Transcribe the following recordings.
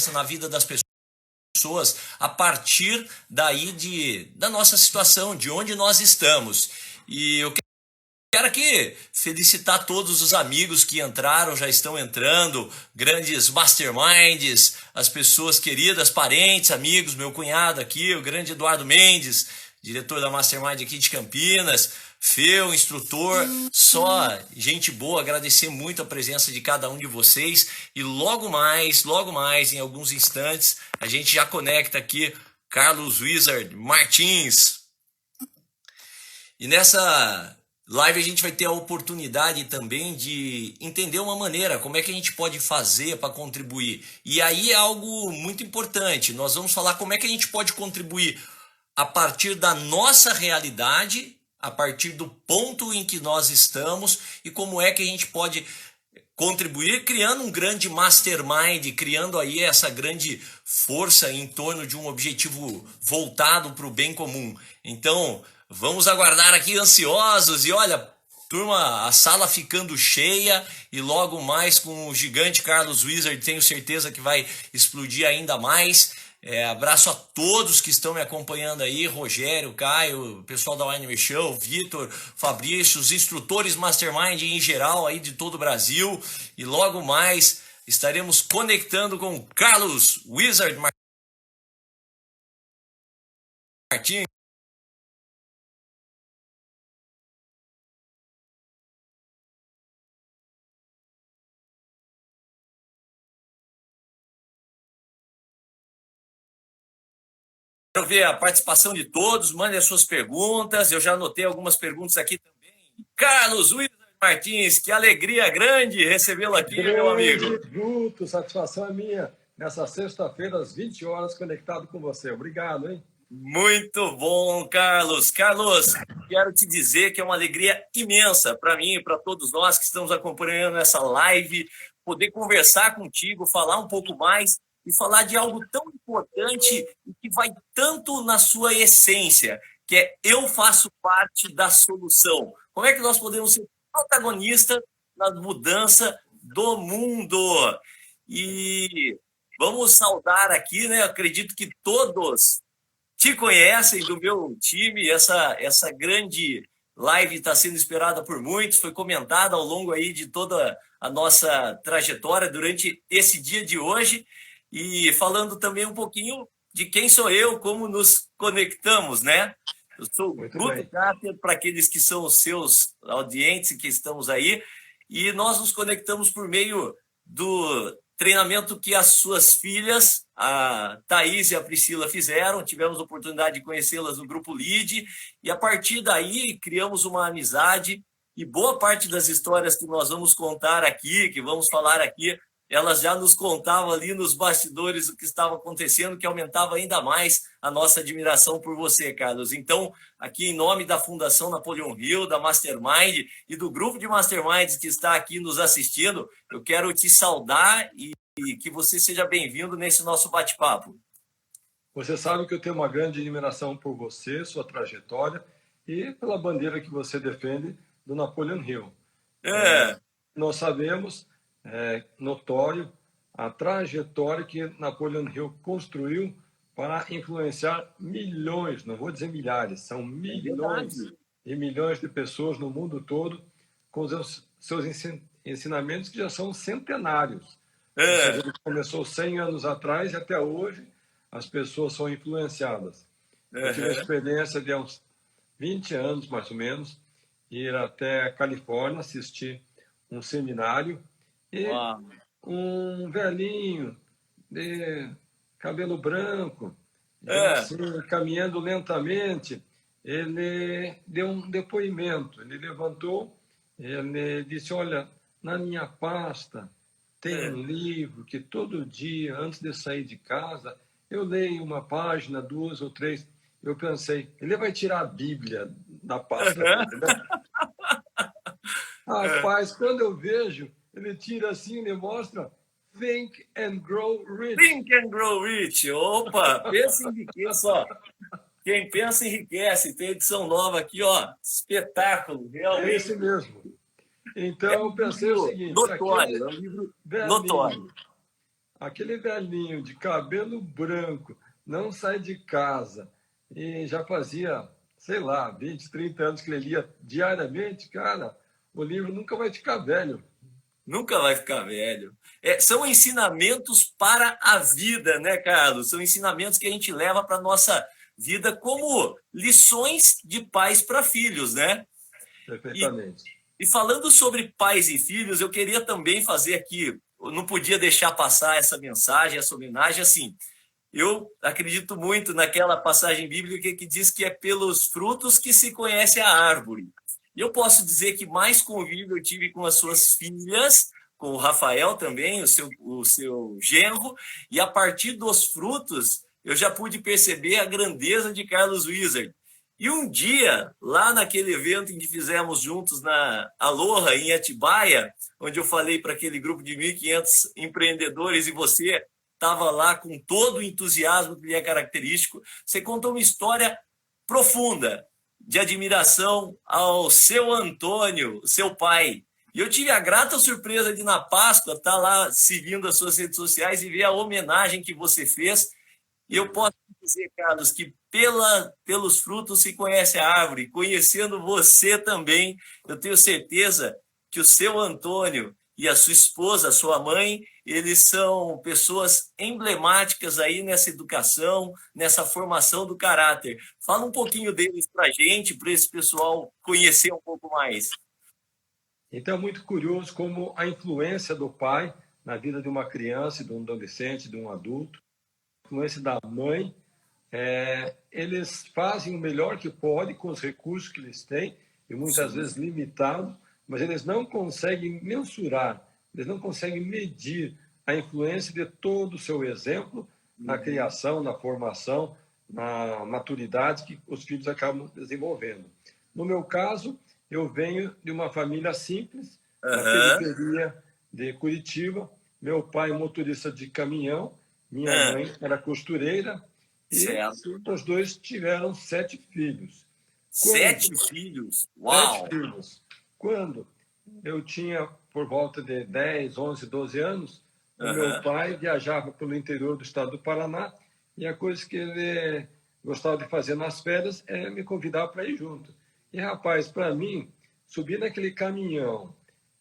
mudança na vida das pessoas a partir daí da nossa situação, de onde nós estamos. E eu quero aqui felicitar todos os amigos que entraram, já estão entrando, grandes masterminds, as pessoas queridas, parentes, amigos, meu cunhado aqui, o grande Eduardo Mendes, diretor da Mastermind aqui de Campinas, Feu, instrutor, só gente boa, agradecer muito a presença de cada um de vocês e logo mais, em alguns instantes, a gente já conecta aqui Carlos Wizard Martins. E nessa live a gente vai ter a oportunidade também de entender uma maneira, como é que a gente pode fazer para contribuir. E aí é algo muito importante, nós vamos falar como é que a gente pode contribuir a partir da nossa realidade, a partir do ponto em que nós estamos e como é que a gente pode contribuir criando um grande mastermind, criando aí essa grande força em torno de um objetivo voltado para o bem comum. Então, vamos aguardar aqui ansiosos e olha, turma, a sala ficando cheia e logo mais com o gigante Carlos Wizard, tenho certeza que vai explodir ainda mais. Abraço a todos que estão me acompanhando aí, Rogério, Caio, pessoal da Wine Show, Vitor, Fabrício, os instrutores Mastermind em geral aí de todo o Brasil. E logo mais estaremos conectando com Carlos Wizard Martins. Quero ver a participação de todos, mandem as suas perguntas, eu já anotei algumas perguntas aqui também. Carlos Wizard Martins, que alegria grande recebê-lo aqui, meu amigo. Guto, satisfação é minha, nessa sexta-feira, às 20 horas, conectado com você. Obrigado, hein? Muito bom, Carlos. Carlos, quero te dizer que é uma alegria imensa para mim e para todos nós que estamos acompanhando essa live, poder conversar contigo, falar um pouco mais e falar de algo tão importante e que vai tanto na sua essência, que é eu faço parte da solução. Como é que nós podemos ser protagonistas na mudança do mundo? E vamos saudar aqui, né? Acredito que todos te conhecem do meu time, essa grande live está sendo esperada por muitos, foi comentada ao longo aí de toda a nossa trajetória durante esse dia de hoje, e falando também um pouquinho de quem sou eu, como nos conectamos, né? Eu sou o Guto Carter, para aqueles que são os seus audientes que estamos aí, e nós nos conectamos por meio do treinamento que as suas filhas, a Thaís e a Priscila, fizeram. Tivemos a oportunidade de conhecê-las no grupo LEAD e a partir daí criamos uma amizade e boa parte das histórias que nós vamos contar aqui, que vamos falar aqui, elas já nos contavam ali nos bastidores o que estava acontecendo, que aumentava ainda mais a nossa admiração por você, Carlos. Então, aqui em nome da Fundação Napoleon Hill, da Mastermind e do grupo de Masterminds que está aqui nos assistindo, eu quero te saudar e que você seja bem-vindo nesse nosso bate-papo. Você sabe que eu tenho uma grande admiração por você, sua trajetória e pela bandeira que você defende do Napoleon Hill. Nós sabemos, notório, a trajetória que Napoleon Hill construiu para influenciar milhões, não vou dizer milhares, são milhões e milhões de pessoas no mundo todo com os seus ensinamentos que já são centenários. Ele começou 100 anos atrás e até hoje as pessoas são influenciadas. Eu tive a experiência de há uns 20 anos, mais ou menos, ir até a Califórnia assistir um seminário e um velhinho de cabelo branco, assim, caminhando lentamente, ele deu um depoimento. Ele levantou, ele disse: olha, na minha pasta tem um livro que todo dia, antes de sair de casa, eu leio uma página, 2 ou 3. Eu pensei, ele vai tirar a Bíblia da pasta dele, né? Rapaz, quando eu vejo, ele tira assim, ele mostra Think and Grow Rich. Think and Grow Rich. Opa, pensa em riqueza, ó. Quem pensa enriquece. Tem edição nova aqui, ó. Espetáculo, realmente. É esse mesmo. Então, eu pensei o seguinte... Notório, é um livro notório. aquele velhinho de cabelo branco não sai de casa e já fazia, sei lá, 20, 30 anos que ele lia diariamente, cara, o livro nunca vai ficar velho. Nunca vai ficar velho. São ensinamentos para a vida, né, Carlos? São ensinamentos que a gente leva para a nossa vida como lições de pais para filhos, né? E, Perfeitamente. e falando sobre pais e filhos, eu queria também fazer aqui, eu não podia deixar passar essa mensagem, essa homenagem, assim. Eu acredito muito naquela passagem bíblica que diz que é pelos frutos que se conhece a árvore. E eu posso dizer que mais convívio eu tive com as suas filhas, com o Rafael também, o seu genro, e a partir dos frutos eu já pude perceber a grandeza de Carlos Wizard. E um dia, lá naquele evento em que fizemos juntos na Aloha, em Atibaia, onde eu falei para aquele grupo de 1.500 empreendedores e você estava lá com todo o entusiasmo que lhe é característico, você contou uma história profunda de admiração ao seu Antônio, seu pai. E eu tive a grata surpresa de, na Páscoa, estar lá seguindo as suas redes sociais e ver a homenagem que você fez. E eu posso dizer, Carlos, que pelos frutos se conhece a árvore. Conhecendo você também, eu tenho certeza que o seu Antônio e a sua esposa, a sua mãe, eles são pessoas emblemáticas aí nessa educação, nessa formação do caráter. Fala um pouquinho deles para a gente, para esse pessoal conhecer um pouco mais. Então, é muito curioso como a influência do pai na vida de uma criança, de um adolescente, de um adulto, a influência da mãe, eles fazem o melhor que podem com os recursos que eles têm, e muitas Sim. vezes limitados, mas eles não conseguem mensurar, eles não conseguem medir a influência de todo o seu exemplo na criação, na formação, na maturidade que os filhos acabam desenvolvendo. No meu caso, eu venho de uma família simples, na Aham. periferia de Curitiba. Meu pai motorista de caminhão, minha Ah, mãe era costureira e certo. os dois tiveram 7 filhos. Quando 7 filhos. sete Uau! filhos. Quando eu tinha por volta de 10, 11, 12 anos, o meu Aham. pai viajava pelo interior do estado do Paraná e a coisa que ele gostava de fazer nas férias é me convidar para ir junto. E, rapaz, para mim, subir naquele caminhão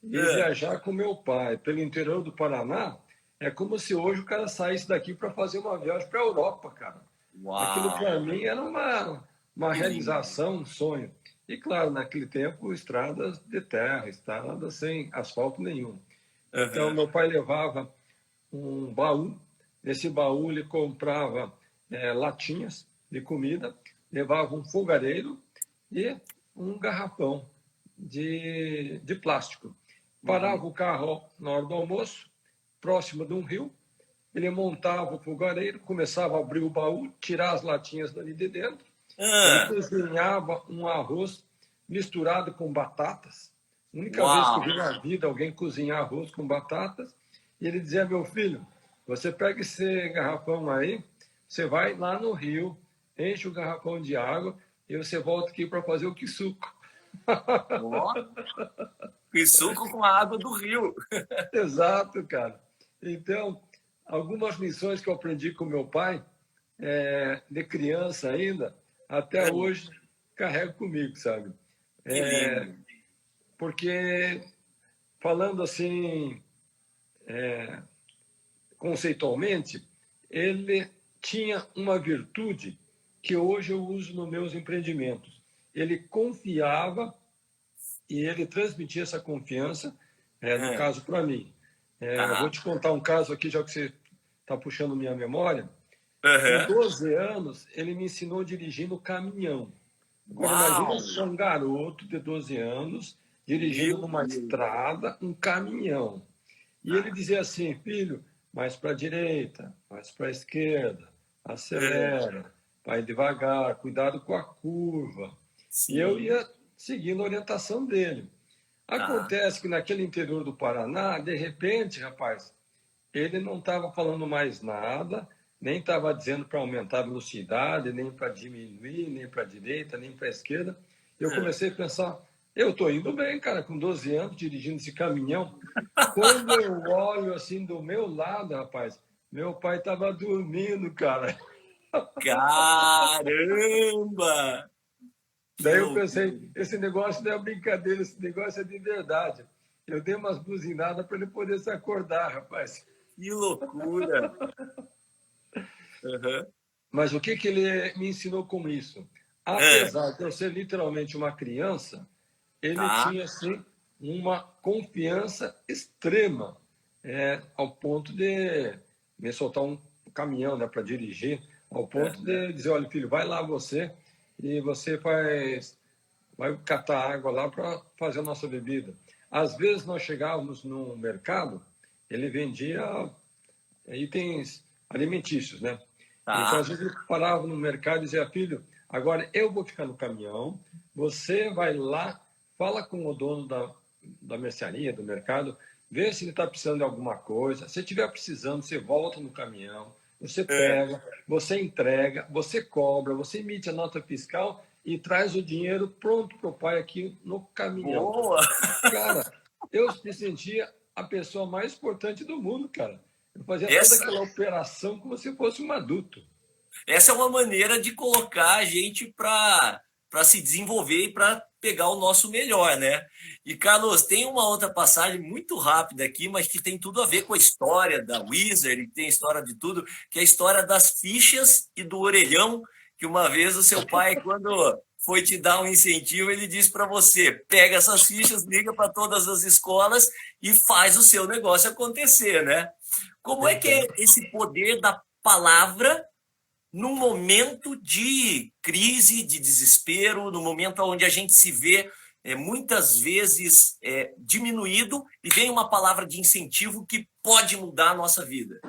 e Ah, viajar com meu pai pelo interior do Paraná é como se hoje o cara saísse daqui para fazer uma viagem para a Europa, cara. Aquilo para uau! mim era uma Que lindo. realização, um sonho. E claro, naquele tempo, estradas de terra, estradas sem asfalto nenhum. Então, Aham. meu pai levava um baú, nesse baú ele comprava latinhas de comida, levava um fogareiro e um garrafão de plástico. Parava Uhum. o carro na hora do almoço, próximo de um rio, ele montava o fogareiro, começava a abrir o baú, tirar as latinhas dali de dentro, ele Ah, cozinhava um arroz misturado com batatas. A única vez que eu uau! vi na vida alguém cozinhar arroz com batatas. E ele dizia: meu filho, você pega esse garrafão aí, você vai lá no rio, enche o garrafão de água e você volta aqui para fazer o quisuco. Ó, e suco com a água do rio. Exato, cara. Então, algumas lições que eu aprendi com meu pai, de criança ainda, até Ah, hoje carrego comigo, sabe? que lindo. Porque, falando assim, conceitualmente, ele tinha uma virtude que hoje eu uso nos meus empreendimentos. Ele confiava e ele transmitia essa confiança, no Ah, caso, para mim. Vou aham. te contar um caso aqui, já que você está puxando minha memória. Com Aham. 12 anos, ele me ensinou dirigindo caminhão. Agora, imagina Uau! só um garoto de 12 anos dirigindo Meu numa Deus. estrada um caminhão. E ele dizia assim: filho, mais para a direita, mais para a esquerda, Ah, acelera, vai devagar, cuidado com a curva. E eu sim. ia seguindo a orientação dele. Tá. Acontece que naquele interior do Paraná, de repente, rapaz, ele não estava falando mais nada, nem estava dizendo para aumentar a velocidade, nem para diminuir, nem para a direita, nem para a esquerda. Eu Ah. comecei a pensar, eu estou indo bem, cara, com 12 anos, dirigindo esse caminhão. Quando eu olho assim do meu lado, rapaz, Meu pai estava dormindo, cara. Caramba! Que Daí eu pensei, loucura! esse negócio não é brincadeira, esse negócio é de verdade. Eu dei umas buzinadas para ele poder se acordar, rapaz. Que loucura! Aham. Mas o que, que ele me ensinou com isso? É, Apesar de eu ser literalmente uma criança, ele tá. tinha, assim, uma confiança extrema, ao ponto de me soltar um caminhão, né, para dirigir, ao ponto Aham. de dizer, olha, filho, vai lá você e você vai catar água lá para fazer a nossa bebida. Às vezes nós chegávamos no mercado, ele vendia itens alimentícios, né? Então, Tá. às vezes, ele parava no mercado e dizia, filho, agora eu vou ficar no caminhão, você vai lá, fala com o dono da mercearia, do mercado, vê se ele está precisando de alguma coisa. Se estiver precisando, você volta no caminhão, você É. pega, você entrega, você cobra, você emite a nota fiscal e traz o dinheiro pronto para o pai aqui no caminhão. Boa! Cara, eu me sentia a pessoa mais importante do mundo, cara. Eu fazia toda Essa, aquela operação como se fosse um adulto. essa é uma maneira de colocar a gente para se desenvolver e para pegar o nosso melhor, né? E, Carlos, tem uma outra passagem muito rápida aqui, mas que tem tudo a ver com a história da Wizard, e tem história de tudo, que é a história das fichas e do orelhão, que uma vez o seu pai, quando foi te dar um incentivo, ele disse para você: pega essas fichas, liga para todas as escolas e faz o seu negócio acontecer, né? Como é que Então, é esse poder da palavra num momento de crise, de desespero, no momento onde a gente se vê muitas vezes diminuído e vem uma palavra de incentivo que pode mudar a nossa vida?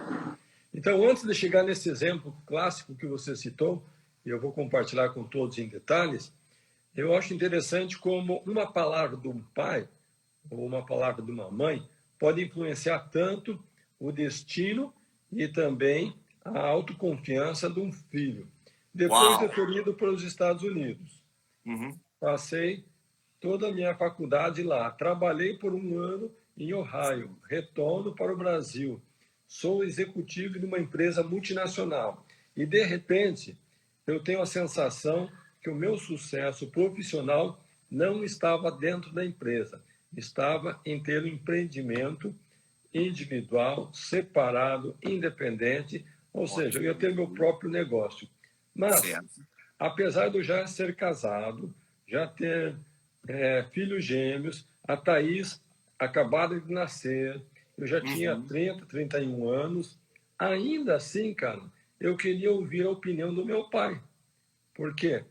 então, antes de chegar nesse exemplo clássico que você citou, e eu vou compartilhar com todos em detalhes, eu acho interessante como uma palavra de um pai ou uma palavra de uma mãe pode influenciar tanto o destino e também a autoconfiança de um filho. Depois de Uau! ter ido para os Estados Unidos, Uhum. passei toda a minha faculdade lá. Trabalhei por um ano em Ohio, retorno para o Brasil. Sou executivo de uma empresa multinacional e, de repente, eu tenho a sensação que o meu sucesso profissional não estava dentro da empresa, estava em ter um empreendimento individual, separado, independente, ou seja, eu ia ter meu Ok. próprio negócio. Mas, Certo. apesar de eu já ser casado, já ter filhos gêmeos, a Thaís acabada de nascer, eu já tinha Uhum. 30, 31 anos, ainda assim, cara, eu queria ouvir a opinião do meu pai. Por quê?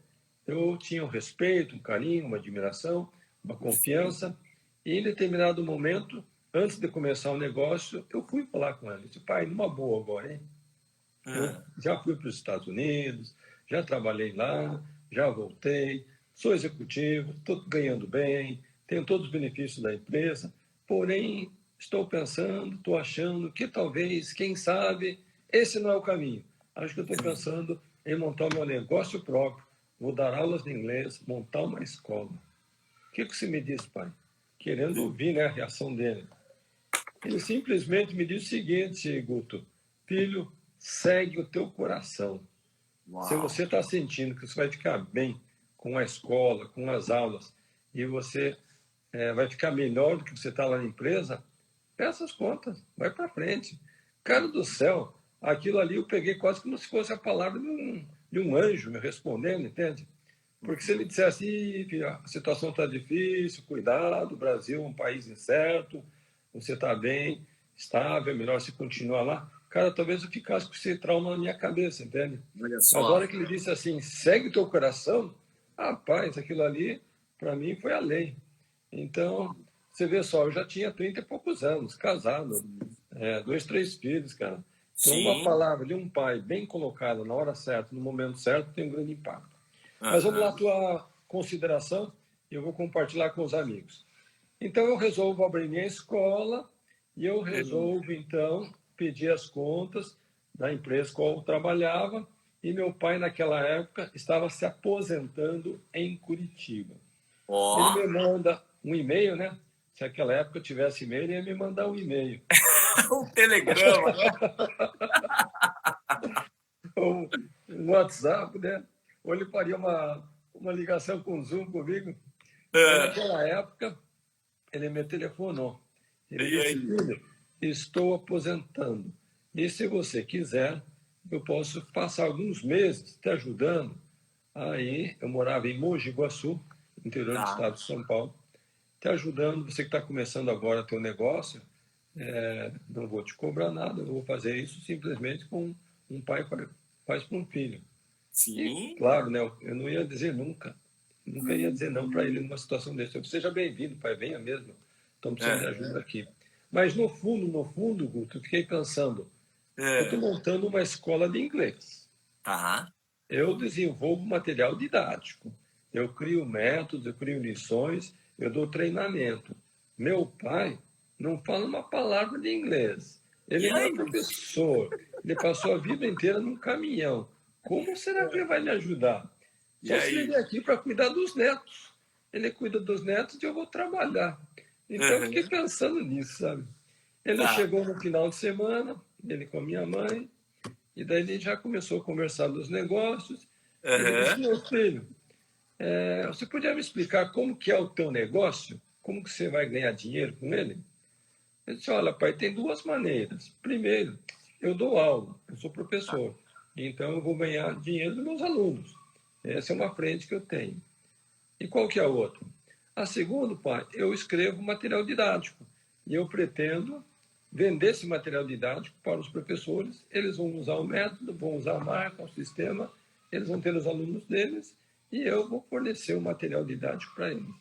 Eu tinha um respeito, um carinho, uma admiração, uma Perfeito. confiança, e em determinado momento, antes de começar o negócio, eu fui falar com ele. Disse, pai, numa boa agora, hein? Eu Ah, já fui para os Estados Unidos, já trabalhei lá, já voltei, sou executivo, estou ganhando bem, tenho todos os benefícios da empresa, porém estou pensando, estou achando que talvez, quem sabe, esse não é o caminho. Acho que eu estou pensando em montar o meu negócio próprio, vou dar aulas de inglês, montar uma escola. O que você me diz, pai? Querendo ouvir, né, a reação dele. Ele simplesmente me disse o seguinte, Guto, filho, segue o teu coração. Se uau! você está sentindo que você vai ficar bem com a escola, com as aulas, e você vai ficar melhor do que você está lá na empresa, peça as contas, vai para frente. Cara do céu, aquilo ali eu peguei quase como se fosse a palavra de um anjo me respondendo, entende? Porque se ele Uhum. dissesse, filho, a situação está difícil, cuidado, o Brasil é um país incerto, você está bem, estável, é melhor você continuar lá. Cara, talvez eu ficasse com esse trauma na minha cabeça, entende? Olha Agora só. que ele disse assim, segue o teu coração, rapaz, aquilo ali, para mim, foi a lei. Então, você vê só, eu já tinha 30 e poucos anos, casado, Sim. dois, três filhos, cara. Então, uma Sim. palavra de um pai bem colocada na hora certa, no momento certo, tem um grande impacto. Mas vamos lá, a Aham. tua consideração, e eu vou compartilhar com os amigos. Então, eu resolvo abrir minha escola e eu Uhum. resolvo, então, pedir as contas da empresa com a qual eu trabalhava. E meu pai, naquela época, estava se aposentando em Curitiba. Ele Ó. me manda um e-mail, né? Se naquela época eu tivesse e-mail, ele ia me mandar um e-mail. Um telegrama, né? Um WhatsApp, né? Ou ele faria uma ligação com o Zoom comigo. Então, naquela época, ele me telefonou. Ele disse, filho, estou aposentando. E se você quiser, eu posso passar alguns meses te ajudando. Aí, eu morava em Mogi Guaçu, interior do estado de São Paulo, te ajudando. Você que está começando agora teu negócio, não vou te cobrar nada, eu vou fazer isso simplesmente com um pai faz para um filho. Sim. E, claro, né, eu não ia dizer nunca ia dizer não para ele numa situação dessa. Seja bem-vindo, pai, venha mesmo. Estamos precisando de ajuda aqui. Mas no fundo, Guto, eu fiquei pensando, eu estou montando uma escola de inglês. Eu desenvolvo material didático. Eu crio métodos, eu crio lições, eu dou treinamento. Meu pai não fala uma palavra de inglês. Ele não é professor. Ele passou a vida inteira num caminhão. Como será que ele vai me ajudar? Só se ele vier aqui para cuidar dos netos. Ele cuida dos netos e eu vou trabalhar. Então, eu fiquei pensando nisso, sabe? Ele chegou no final de semana, ele com a minha mãe, e daí ele já começou a conversar dos negócios. Ele disse, meu filho, você podia me explicar como que é o teu negócio? Como que você vai ganhar dinheiro com ele? Eu disse, olha, pai, tem duas maneiras. Primeiro, eu dou aula, eu sou professor, então eu vou ganhar dinheiro dos meus alunos. Essa é uma frente que eu tenho. E qual que é a outra? A segunda, pai, eu escrevo material didático e eu pretendo vender esse material didático para os professores. Eles vão usar o método, vão usar a marca, o sistema, eles vão ter os alunos deles e eu vou fornecer o material didático para eles.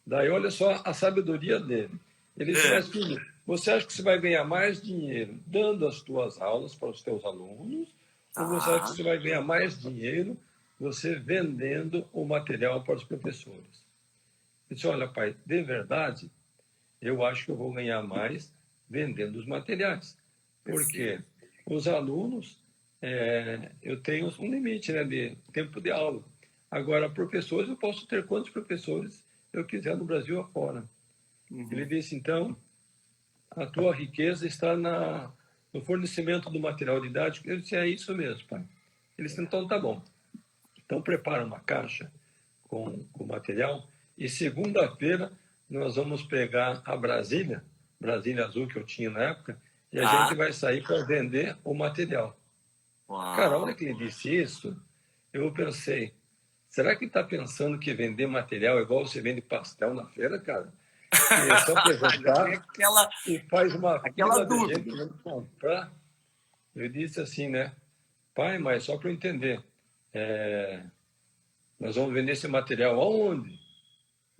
Daí, olha só a sabedoria dele. Ele disse, mas filho, você acha que você vai ganhar mais dinheiro dando as tuas aulas para os teus alunos? Ou você acha que você vai ganhar mais dinheiro você vendendo o material para os professores? Eu disse, olha, pai, de verdade, eu acho que eu vou ganhar mais vendendo os materiais. Porque os alunos, eu tenho um limite, né, de tempo de aula. Agora, professores, eu posso ter quantos professores eu quiser no Brasil afora. Ele disse, então, a tua riqueza está no fornecimento do material didático. Eu disse, é isso mesmo, pai. Ele disse, então tá bom. Então prepara uma caixa com material e segunda-feira nós vamos pegar a Brasília Azul que eu tinha na época, e a gente vai sair para vender o material. Cara, a hora que ele disse isso, eu pensei, será que ele está pensando que vender material é igual você vende pastel na feira, cara? Que é só apresentar e faz uma fila de gente querendo comprar. Eu disse assim, né? Pai, mas só para eu entender, nós vamos vender esse material aonde?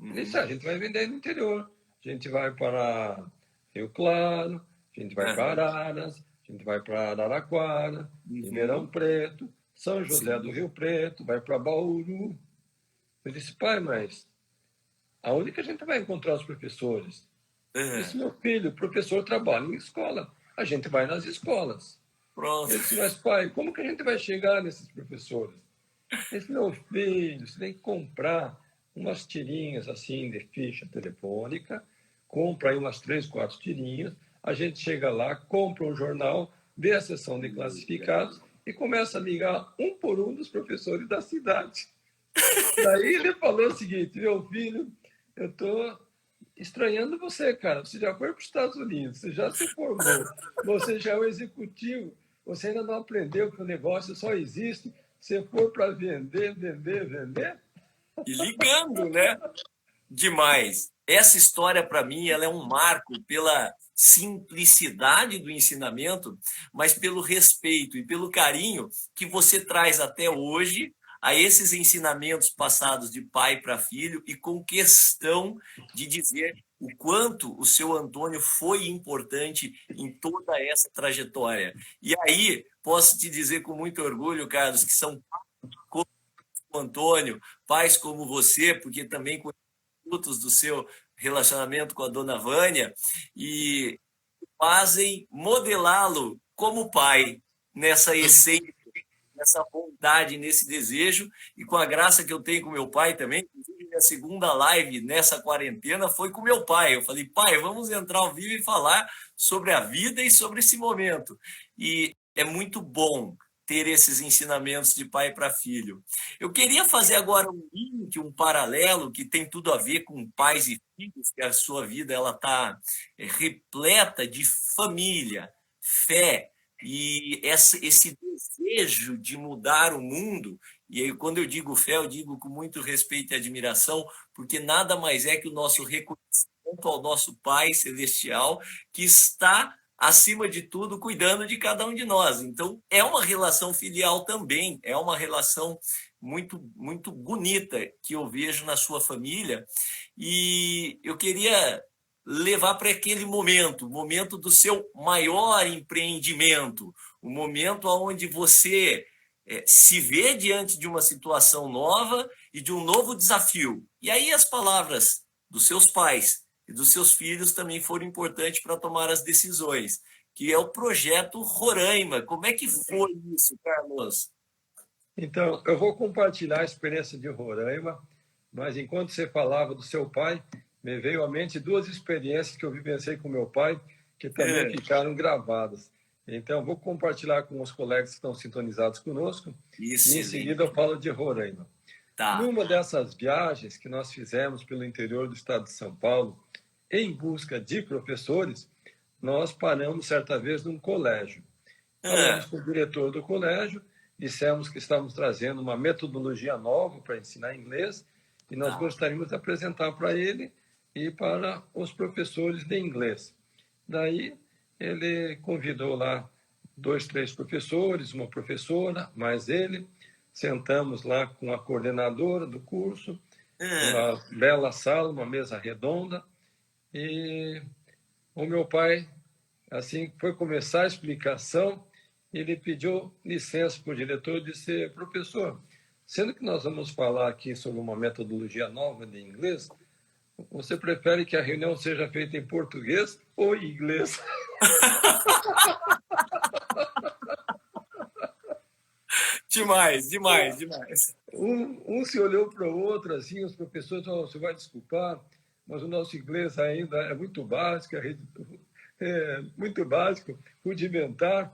Ele disse, a gente vai vender no interior. A gente vai para Rio Claro, a gente vai para Araras, a gente vai para Araraquara, Ribeirão Preto, São José do Rio Preto, vai para Bauru. Eu disse, pai, mas aonde que a gente vai encontrar os professores? Eu disse, meu filho, o professor trabalha em escola. A gente vai nas escolas. Pronto. Eu disse, mas pai, como que a gente vai chegar nesses professores? Ele disse, meu filho, você tem que comprar umas tirinhas assim de ficha telefônica, compra aí umas 3, 4 tirinhas, a gente chega lá, compra um jornal, vê a seção de classificados e começa a ligar um por um dos professores da cidade. Daí ele falou o seguinte, meu filho, eu estou estranhando você, cara. Você já foi para os Estados Unidos, você já se formou, você já é um executivo, você ainda não aprendeu que o negócio só existe se for para vender. E ligando, né? Demais. Essa história, para mim, ela é um marco pela simplicidade do ensinamento, mas pelo respeito e pelo carinho que você traz até hoje a esses ensinamentos passados de pai para filho e com questão de dizer o quanto o seu Antônio foi importante em toda essa trajetória. E aí, posso te dizer com muito orgulho, Carlos, que são como o Antônio, pais como você, porque também frutos do seu relacionamento com a dona Vânia e fazem modelá-lo como pai nessa essência, nessa vontade, nesse desejo e com a graça que eu tenho com meu pai também, inclusive me a segunda live nessa quarentena foi com meu pai. Eu falei, pai, vamos entrar ao vivo e falar sobre a vida e sobre esse momento. E é muito bom ter esses ensinamentos de pai para filho. Eu queria fazer agora um link, um paralelo que tem tudo a ver com pais e filhos, que a sua vida ela está repleta de família, fé e esse desejo de mudar o mundo. E aí, quando eu digo fé, eu digo com muito respeito e admiração, porque nada mais é que o nosso reconhecimento ao nosso Pai Celestial, que está, acima de tudo, cuidando de cada um de nós. Então, é uma relação filial também, é uma relação muito, muito bonita que eu vejo na sua família. E eu queria levar para aquele momento, o momento do seu maior empreendimento, o momento onde você se vê diante de uma situação nova e de um novo desafio. E aí as palavras dos seus pais e dos seus filhos também foram importantes para tomar as decisões, que é o projeto Roraima. Como é que foi isso, Carlos? Então, eu vou compartilhar a experiência de Roraima, mas enquanto você falava do seu pai, me veio à mente duas experiências que eu vivenciei com meu pai, que também ficaram gravadas. Então, vou compartilhar com os colegas que estão sintonizados conosco, Excelente. E em seguida eu falo de Roraima. Tá. Numa dessas viagens que nós fizemos pelo interior do estado de São Paulo, em busca de professores, nós paramos certa vez num colégio. Falamos com o diretor do colégio, dissemos que estávamos trazendo uma metodologia nova para ensinar inglês e nós gostaríamos de apresentar para ele e para os professores de inglês. Daí, ele convidou lá 2, 3 professores, uma professora, mais ele. Sentamos lá com a coordenadora do curso, uma bela sala, uma mesa redonda. E o meu pai, assim, foi começar a explicação, ele pediu licença para o diretor e disse, professor, sendo que nós vamos falar aqui sobre uma metodologia nova de inglês, você prefere que a reunião seja feita em português ou em inglês? Demais, demais, demais. Um se olhou para o outro, assim, os professores, você vai desculpar, mas o nosso inglês ainda é muito básico, muito básico, rudimentar,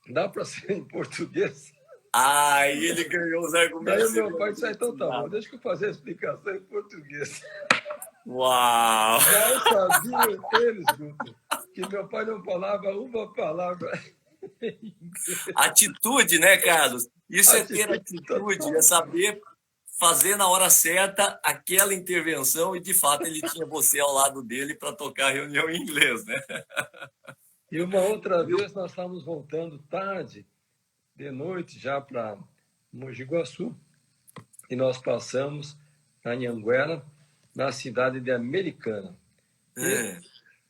dá para ser em português? Aí ele ganhou os argumentos. Daí o meu pai disse, então tá bom, deixa eu fazer a explicação em português. Uau! Já sabiam eles, Guto, que meu pai não falava uma palavra em inglês. Atitude, né, Carlos? Isso é ter atitude, é saber fazer na hora certa aquela intervenção e, de fato, ele tinha você ao lado dele para tocar a reunião em inglês, né? E uma outra vez nós estávamos voltando tarde, de noite, já para Mogi Guaçu, e nós passamos na Anhanguera, na cidade de Americana. E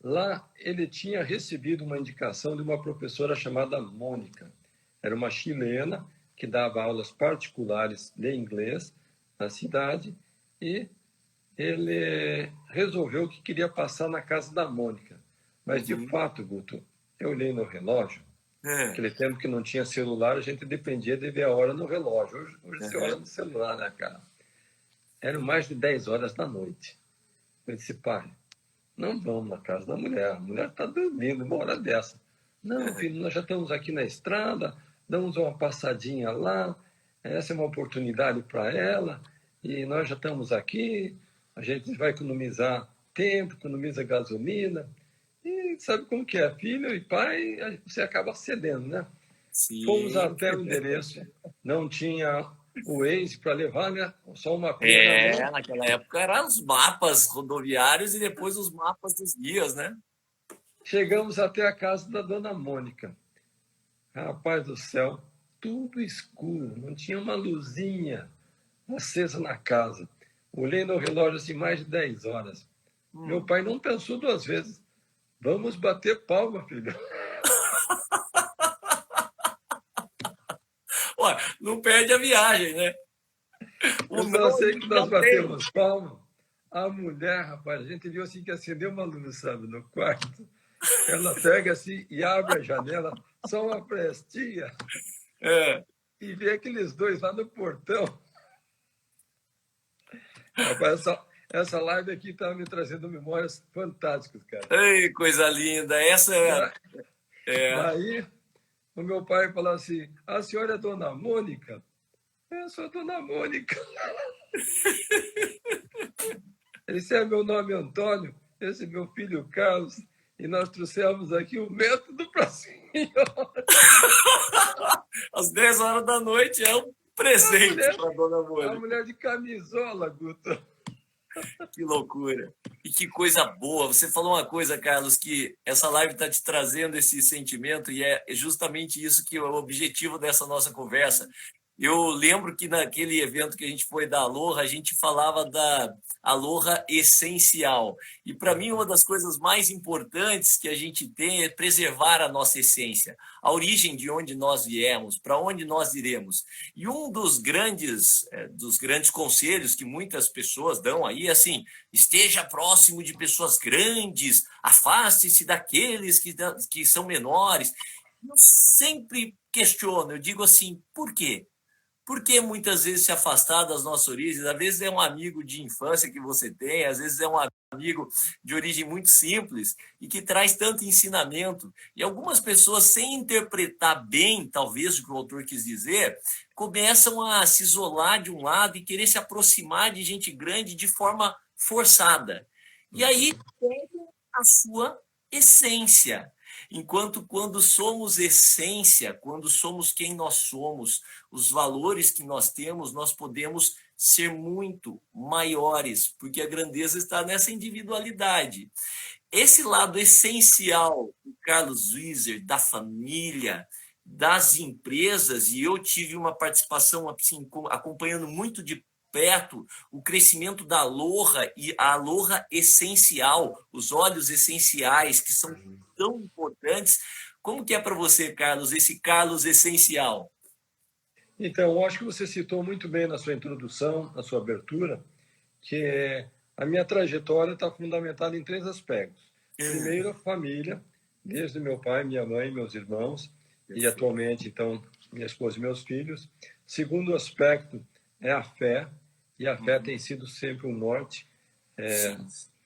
lá ele tinha recebido uma indicação de uma professora chamada Mônica. Era uma chilena que dava aulas particulares de inglês na cidade e ele resolveu que queria passar na casa da Mônica. Mas, de fato, Guto, eu olhei no relógio, aquele tempo que não tinha celular, a gente dependia de ver a hora no relógio. Hoje você olha no celular, né, cara? Eram mais de 10 horas da noite. Eu disse, pai, não vamos na casa da mulher. A mulher está dormindo uma hora dessa. Não, filho, nós já estamos aqui na estrada, damos uma passadinha lá, essa é uma oportunidade para ela, e nós já estamos aqui, a gente vai economizar tempo, economiza gasolina, e sabe como que é, filho e pai, você acaba cedendo, né? Sim. Fomos até o endereço, não tinha o Waze para levar, né? Só uma pena. Naquela época eram os mapas rodoviários e depois os mapas dos guias, né? Chegamos até a casa da dona Mônica. Rapaz do céu, tudo escuro, não tinha uma luzinha acesa na casa. Olhei no relógio assim, mais de 10 horas. Meu pai não pensou 2 vezes. Vamos bater palma, filho. Ué, não perde a viagem, né? Eu só sei que nós batemos palma. A mulher, rapaz, a gente viu assim que acendeu uma luz, sabe, no quarto. Ela pega assim e abre a janela, só uma frestinha, e vê aqueles 2 lá no portão. Rapaz, essa live aqui está me trazendo memórias fantásticas, cara. Ei, coisa linda. Essa Da- é. Daí, o meu pai falou assim: a senhora é Dona Mônica? Eu sou Dona Mônica. Esse é meu nome Antônio, esse é meu filho Carlos, e nós trouxemos aqui o método para a senhora. Às 10 horas da noite é um presente para Dona A Mônica. mulher de camisola, Guto. Que loucura. E que coisa boa. Você falou uma coisa, Carlos, que essa live está te trazendo esse sentimento, e é justamente isso que é o objetivo dessa nossa conversa. Eu lembro que naquele evento que a gente foi da Aloha, a gente falava da Aloha essencial. E para mim, uma das coisas mais importantes que a gente tem é preservar a nossa essência, a origem de onde nós viemos, para onde nós iremos. E um dos grandes conselhos que muitas pessoas dão aí é assim: esteja próximo de pessoas grandes, afaste-se daqueles que são menores. Eu sempre questiono, eu digo assim, por quê? Por que muitas vezes se afastar das nossas origens? Às vezes é um amigo de infância que você tem, às vezes é um amigo de origem muito simples e que traz tanto ensinamento. E algumas pessoas, sem interpretar bem, talvez, o que o autor quis dizer, começam a se isolar de um lado e querer se aproximar de gente grande de forma forçada. E aí perde a sua essência. Enquanto quando somos essência, quando somos quem nós somos, os valores que nós temos, nós podemos ser muito maiores, porque a grandeza está nessa individualidade. Esse lado essencial do Carlos Wieser, da família, das empresas, e eu tive uma participação assim, acompanhando muito de perto o crescimento da Aloha e a Aloha essencial, os óleos essenciais, que são tão importantes. Como que é para você, Carlos, esse Carlos essencial? Então, eu acho que você citou muito bem na sua introdução, na sua abertura, que a minha trajetória está fundamentada em três aspectos. Primeiro, a família, desde meu pai, minha mãe, meus irmãos, e atualmente, então, minha esposa e meus filhos. Segundo aspecto é a fé, e a fé tem sido sempre um norte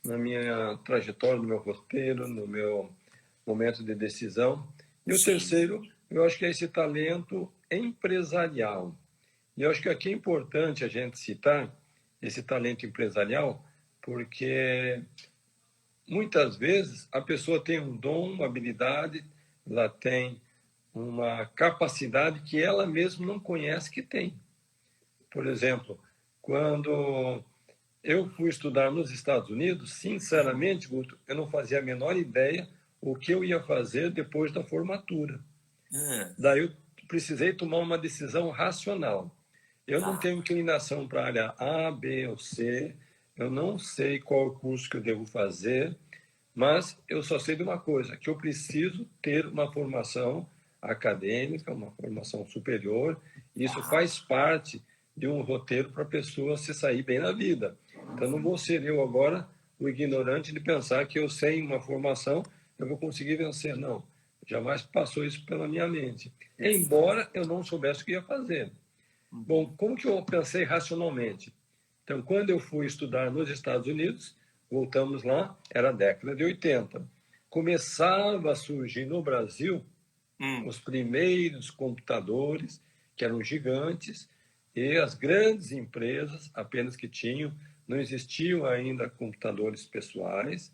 na minha trajetória, no meu roteiro, no meu momento de decisão. E o terceiro, eu acho que é esse talento empresarial. E eu acho que aqui é importante a gente citar esse talento empresarial, porque muitas vezes a pessoa tem um dom, uma habilidade, ela tem uma capacidade que ela mesma não conhece que tem. Por exemplo, quando eu fui estudar nos Estados Unidos, sinceramente, Guto, eu não fazia a menor ideia o que eu ia fazer depois da formatura. Daí eu precisei tomar uma decisão racional. Eu não tenho inclinação para a área A, B ou C, eu não sei qual o curso que eu devo fazer, mas eu só sei de uma coisa, que eu preciso ter uma formação acadêmica, uma formação superior, e isso faz parte de um roteiro para a pessoa se sair bem na vida. Então, não vou ser eu agora o ignorante de pensar que eu sem uma formação eu vou conseguir vencer. Não, jamais passou isso pela minha mente. Embora eu não soubesse o que ia fazer. Bom, como que eu pensei racionalmente? Então, quando eu fui estudar nos Estados Unidos, voltamos lá, era a década de 80. Começava a surgir no Brasil os primeiros computadores, que eram gigantes, e as grandes empresas apenas que tinham, não existiam ainda computadores pessoais,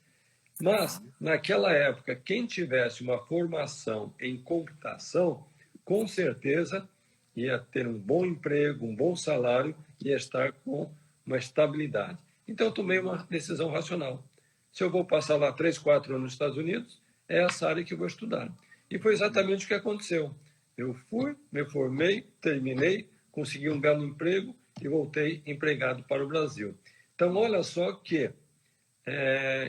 mas naquela época, quem tivesse uma formação em computação, com certeza ia ter um bom emprego, um bom salário, ia estar com uma estabilidade. Então, eu tomei uma decisão racional. Se eu vou passar lá 3, 4 anos nos Estados Unidos, é essa área que eu vou estudar. E foi exatamente o que aconteceu. Eu fui, me formei, terminei, consegui um belo emprego e voltei empregado para o Brasil. Então, olha só que,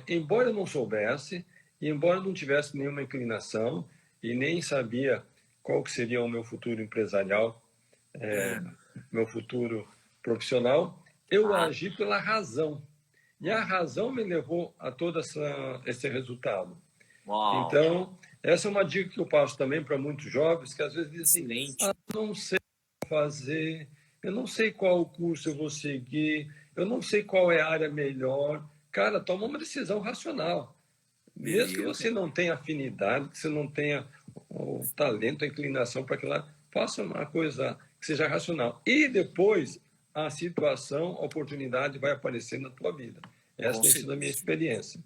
embora eu não soubesse, e embora eu não tivesse nenhuma inclinação e nem sabia qual que seria o meu futuro empresarial, meu futuro profissional, eu agi pela razão. E a razão me levou a todo esse resultado. Uau. Então, essa é uma dica que eu passo também para muitos jovens que às vezes dizem assim, Excelente. não sei fazer, eu não sei qual curso eu vou seguir, eu não sei qual é a área melhor. Cara, toma uma decisão racional. Mesmo que Beleza. você não tenha afinidade, que você não tenha o talento, a inclinação para aquilo lá, faça uma coisa que seja racional. E depois a situação, a oportunidade vai aparecer na tua vida. Essa Com tem sido a minha certeza. experiência.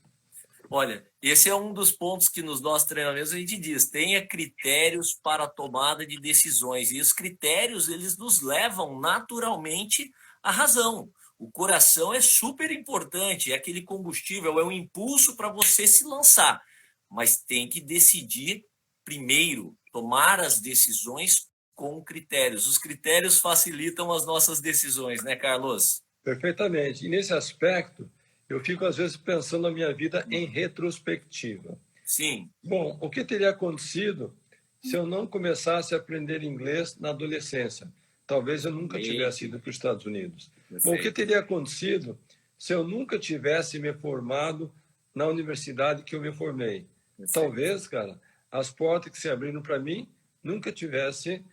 Olha, esse é um dos pontos que nos nossos treinamentos a gente diz, tenha critérios para a tomada de decisões. E os critérios, eles nos levam naturalmente à razão. O coração é super importante, é aquele combustível, é um impulso para você se lançar. Mas tem que decidir primeiro, tomar as decisões com critérios. Os critérios facilitam as nossas decisões, né, Carlos? Perfeitamente. E nesse aspecto, eu fico às vezes pensando na minha vida em retrospectiva. Sim. Bom, o que teria acontecido se eu não começasse a aprender inglês na adolescência? Talvez eu nunca tivesse ido para os Estados Unidos. Bom, o que teria acontecido se eu nunca tivesse me formado na universidade que eu me formei? Talvez, cara, as portas que se abriram para mim nunca tivessem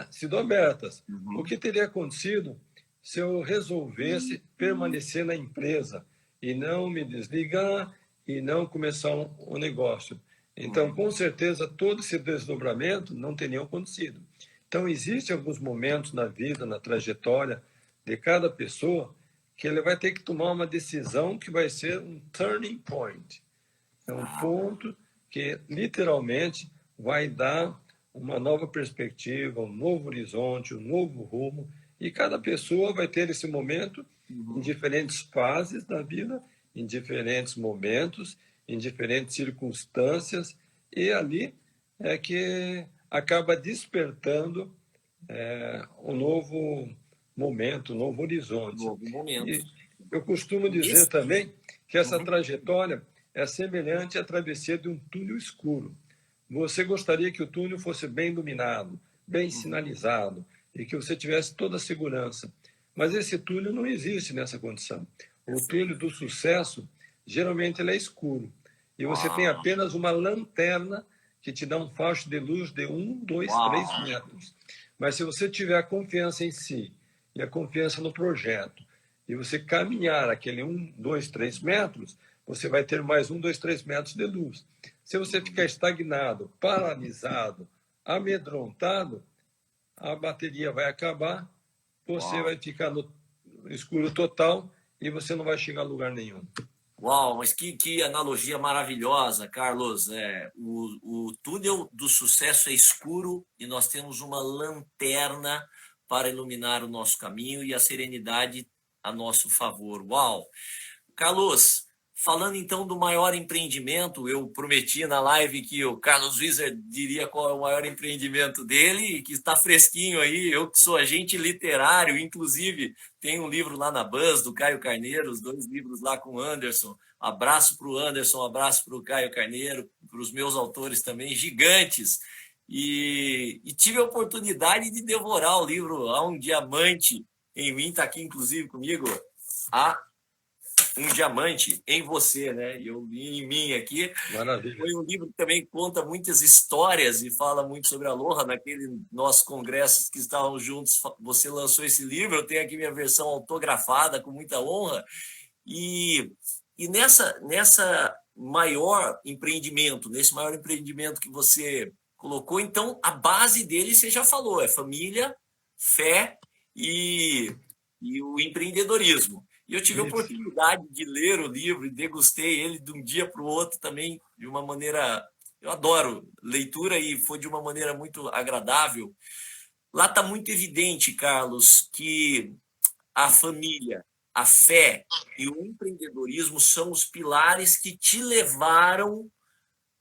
sido abertas. O que teria acontecido se eu resolvesse permanecer na empresa e não me desligar e não começar um negócio? Então, com certeza, todo esse desdobramento não teria acontecido. Então, existem alguns momentos na vida, na trajetória de cada pessoa, que ele vai ter que tomar uma decisão que vai ser um turning point. É um ponto que, literalmente, vai dar uma nova perspectiva, um novo horizonte, um novo rumo. E cada pessoa vai ter esse momento em diferentes fases da vida, em diferentes momentos, em diferentes circunstâncias, e ali é que acaba despertando um novo momento, um novo horizonte. Novo momento. E eu costumo dizer também que essa trajetória é semelhante à travessia de um túnel escuro. Você gostaria que o túnel fosse bem iluminado, bem sinalizado, e que você tivesse toda a segurança. Mas esse túnel não existe nessa condição. O túnel do sucesso, geralmente, ele é escuro. E você tem apenas uma lanterna que te dá um facho de luz de 1, 2, 3 metros. Mas se você tiver a confiança em si e a confiança no projeto, e você caminhar aquele 1, 2, 3 metros, você vai ter mais 1, 2, 3 metros de luz. Se você ficar estagnado, paralisado, amedrontado, a bateria vai acabar, você vai ficar no escuro total e você não vai chegar a lugar nenhum. Uau, mas que analogia maravilhosa, Carlos. O túnel do sucesso é escuro e nós temos uma lanterna para iluminar o nosso caminho e a serenidade a nosso favor. Uau! Carlos, falando então do maior empreendimento, eu prometi na live que o Carlos Wieser diria qual é o maior empreendimento dele, e que está fresquinho aí. Eu que sou agente literário, inclusive tem um livro lá na Buzz, do Caio Carneiro, os 2 livros lá com o Anderson. Abraço para o Anderson, abraço para o Caio Carneiro, para os meus autores também, gigantes. E tive a oportunidade de devorar o livro Há um Diamante em Mim, está aqui inclusive comigo, um diamante em você, né? Eu li em mim aqui. Maravilha. Foi um livro que também conta muitas histórias e fala muito sobre a Aloha. Naquele nosso congresso que estávamos juntos, você lançou esse livro. Eu tenho aqui minha versão autografada com muita honra. E nessa maior empreendimento, nesse maior empreendimento que você colocou, então a base dele você já falou, é família, fé e o empreendedorismo. E eu tive a oportunidade de ler o livro e degustei ele de um dia para o outro também, de uma maneira... Eu adoro leitura e foi de uma maneira muito agradável. Lá está muito evidente, Carlos, que a família, a fé e o empreendedorismo são os pilares que te levaram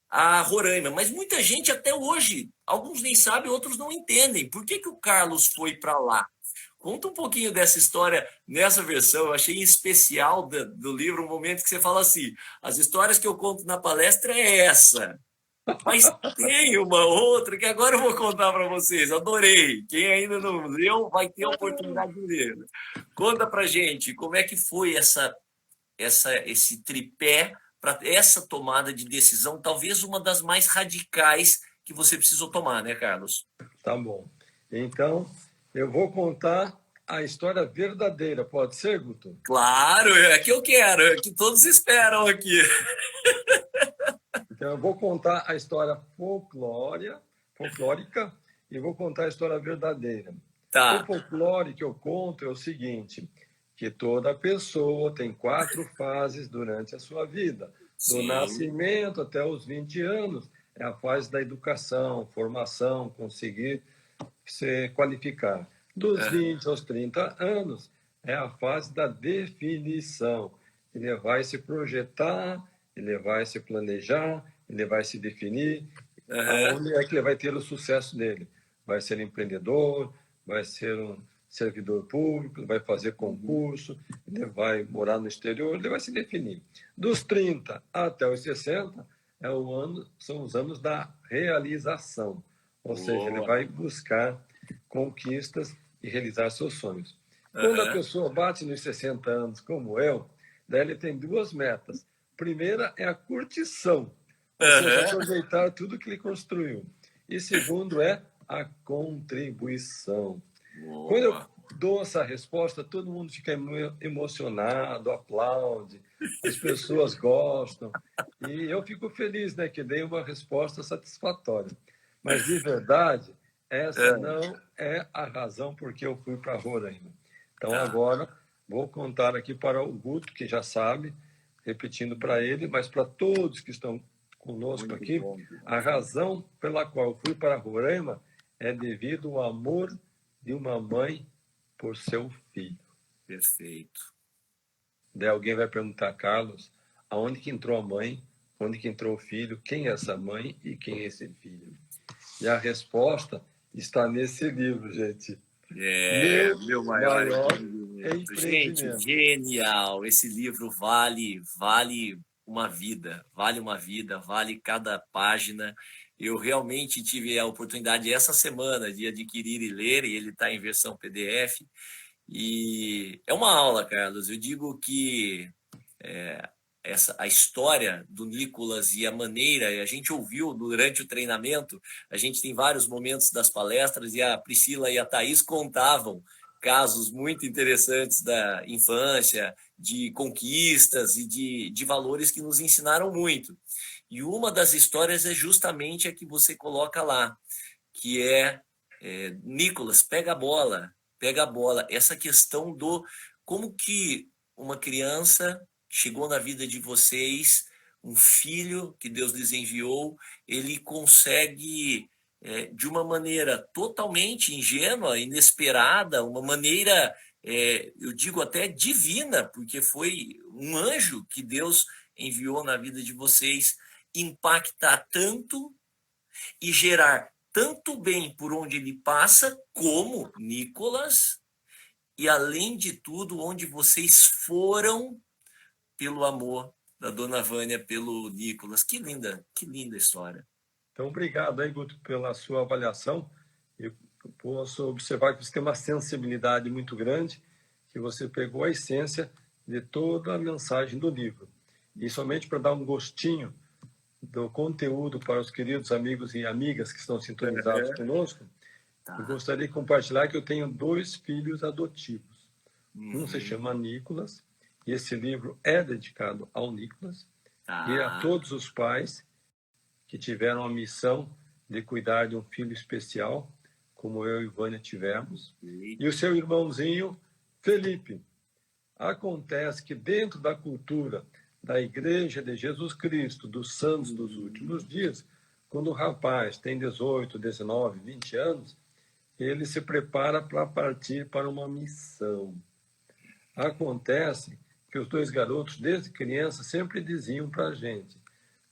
a Roraima. Mas muita gente até hoje, alguns nem sabem, outros não entendem. Por que o Carlos foi para lá? Conta um pouquinho dessa história nessa versão. Eu achei em especial do livro um momento que você fala assim: as histórias que eu conto na palestra é essa. Mas tem uma outra que agora eu vou contar para vocês. Adorei. Quem ainda não leu vai ter a oportunidade de ler. Conta para gente como é que foi esse tripé para essa tomada de decisão, talvez uma das mais radicais que você precisou tomar, né, Carlos? Tá bom. Então, Eu vou contar a história verdadeira, pode ser, Guto? Claro, é que eu quero, é que todos esperam aqui. Então, eu vou contar a história folclórica e vou contar a história verdadeira. O Tá. folclore que eu conto é o seguinte, que toda pessoa tem 4 fases durante a sua vida. Do Sim. nascimento até os 20 anos é a fase da educação, formação, conseguir se qualificar. Dos 20 aos 30 anos é a fase da definição. Ele vai se projetar, ele vai se planejar, ele vai se definir Uhum. aonde é que ele vai ter o sucesso dele. Vai ser empreendedor, vai ser um servidor público, ele vai fazer concurso, ele vai morar no exterior, ele vai se definir. Dos 30 até os 60 são os anos da realização, ou seja, ele Boa. vai buscar conquistas e realizar seus sonhos. Quando a Uhum. pessoa bate nos 60 anos, como eu, daí ele tem 2 metas. Primeira é a curtição, ou seja, Uhum. aproveitar tudo que ele construiu. E segundo é a contribuição. Quando eu Boa. dou essa resposta, todo mundo fica emocionado, aplaude, as pessoas gostam. E eu fico feliz, né, que dei uma resposta satisfatória. Mas, de verdade, essa É. não é a razão por que eu fui para Roraima. Então, Tá. agora, vou contar aqui para o Guto, que já sabe, repetindo para ele, mas para todos que estão conosco Muito aqui, bom. a razão pela qual eu fui para Roraima é devido ao amor de uma mãe por seu filho. Perfeito. Daí alguém vai perguntar, Carlos, aonde que entrou a mãe, onde que entrou o filho, quem é essa mãe e quem é esse filho? E a resposta está nesse livro, gente. É, Meu meu maior maior empreendimento. Gente, empreendimento. genial. Esse livro vale uma vida, vale cada página. Eu realmente tive a oportunidade essa semana de adquirir e ler, e ele está em versão PDF. E é uma aula, Carlos. Eu digo que a história do Nicolas e a maneira, e a gente ouviu durante o treinamento, a gente tem vários momentos das palestras e a Priscila e a Thaís contavam casos muito interessantes da infância, de conquistas e de valores que nos ensinaram muito. E uma das histórias é justamente a que você coloca lá, que Nicolas, pega a bola. Essa questão do como que uma criança chegou na vida de vocês, um filho que Deus lhes enviou, ele consegue, de uma maneira totalmente ingênua, inesperada, uma maneira, eu digo até divina, porque foi um anjo que Deus enviou na vida de vocês, impactar tanto e gerar tanto bem por onde ele passa, como Nicolas, e além de tudo, onde vocês foram pelo amor da dona Vânia pelo Nicolas. Que linda história. Então, obrigado aí, Guto, pela sua avaliação. Eu posso observar que você tem uma sensibilidade muito grande, que você pegou a essência de toda a mensagem do livro. E somente para dar um gostinho do conteúdo para os queridos amigos e amigas que estão sintonizados conosco, eu Tá. gostaria de compartilhar que eu tenho 2 filhos adotivos. Um se Uhum. chama Nicolas, e esse livro é dedicado ao Nicolas e a Tá. todos os pais que tiveram a missão de cuidar de um filho especial, como eu e Vânia tivemos, e o seu irmãozinho Felipe. Acontece que dentro da cultura da Igreja de Jesus Cristo, dos Santos dos Últimos Dias, quando o rapaz tem 18, 19, 20 anos, ele se prepara para partir para uma missão. Acontece que os 2 garotos, desde criança, sempre diziam para a gente: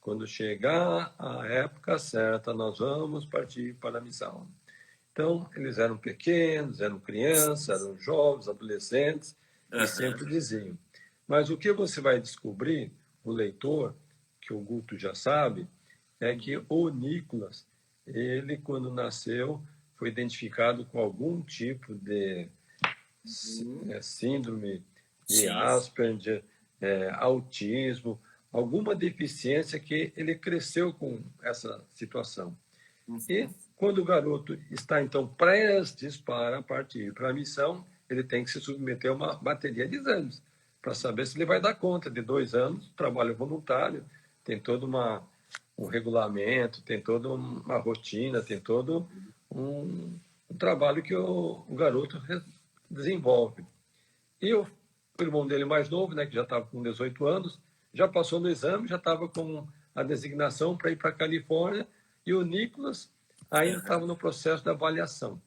quando chegar a época certa, nós vamos partir para a missão. Então, eles eram pequenos, eram crianças, eram jovens, adolescentes, e Uhum. sempre diziam. Mas o que você vai descobrir, o leitor, que o Guto já sabe, é que o Nicolas, ele, quando nasceu, foi identificado com algum tipo de síndrome de Sim. Asperger, autismo, alguma deficiência que ele cresceu com essa situação. E Uhum. Quando o garoto está, então, prestes para partir para a missão, ele tem que se submeter a uma bateria de exames para saber se ele vai dar conta de 2 anos, trabalho voluntário, tem todo um regulamento, tem toda uma rotina, tem todo um trabalho que o garoto desenvolve. E o irmão dele mais novo, né, que já estava com 18 anos, já passou no exame, já estava com a designação para ir para a Califórnia, e o Nicolas ainda estava no processo de avaliação.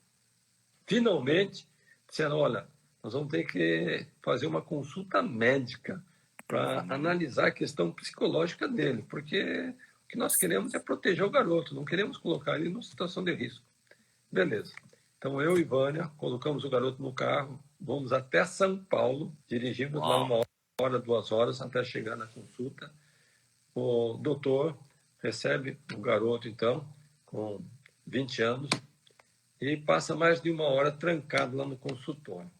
Finalmente, disseram, olha, nós vamos ter que fazer uma consulta médica para analisar a questão psicológica dele, porque o que nós queremos é proteger o garoto, não queremos colocar ele numa situação de risco. Beleza. Então, eu e Vânia colocamos o garoto no carro, vamos até São Paulo, dirigimos lá 1 hora, 2 horas, até chegar na consulta. O doutor recebe o garoto, então, com 20 anos, e passa mais de 1 hora trancado lá no consultório.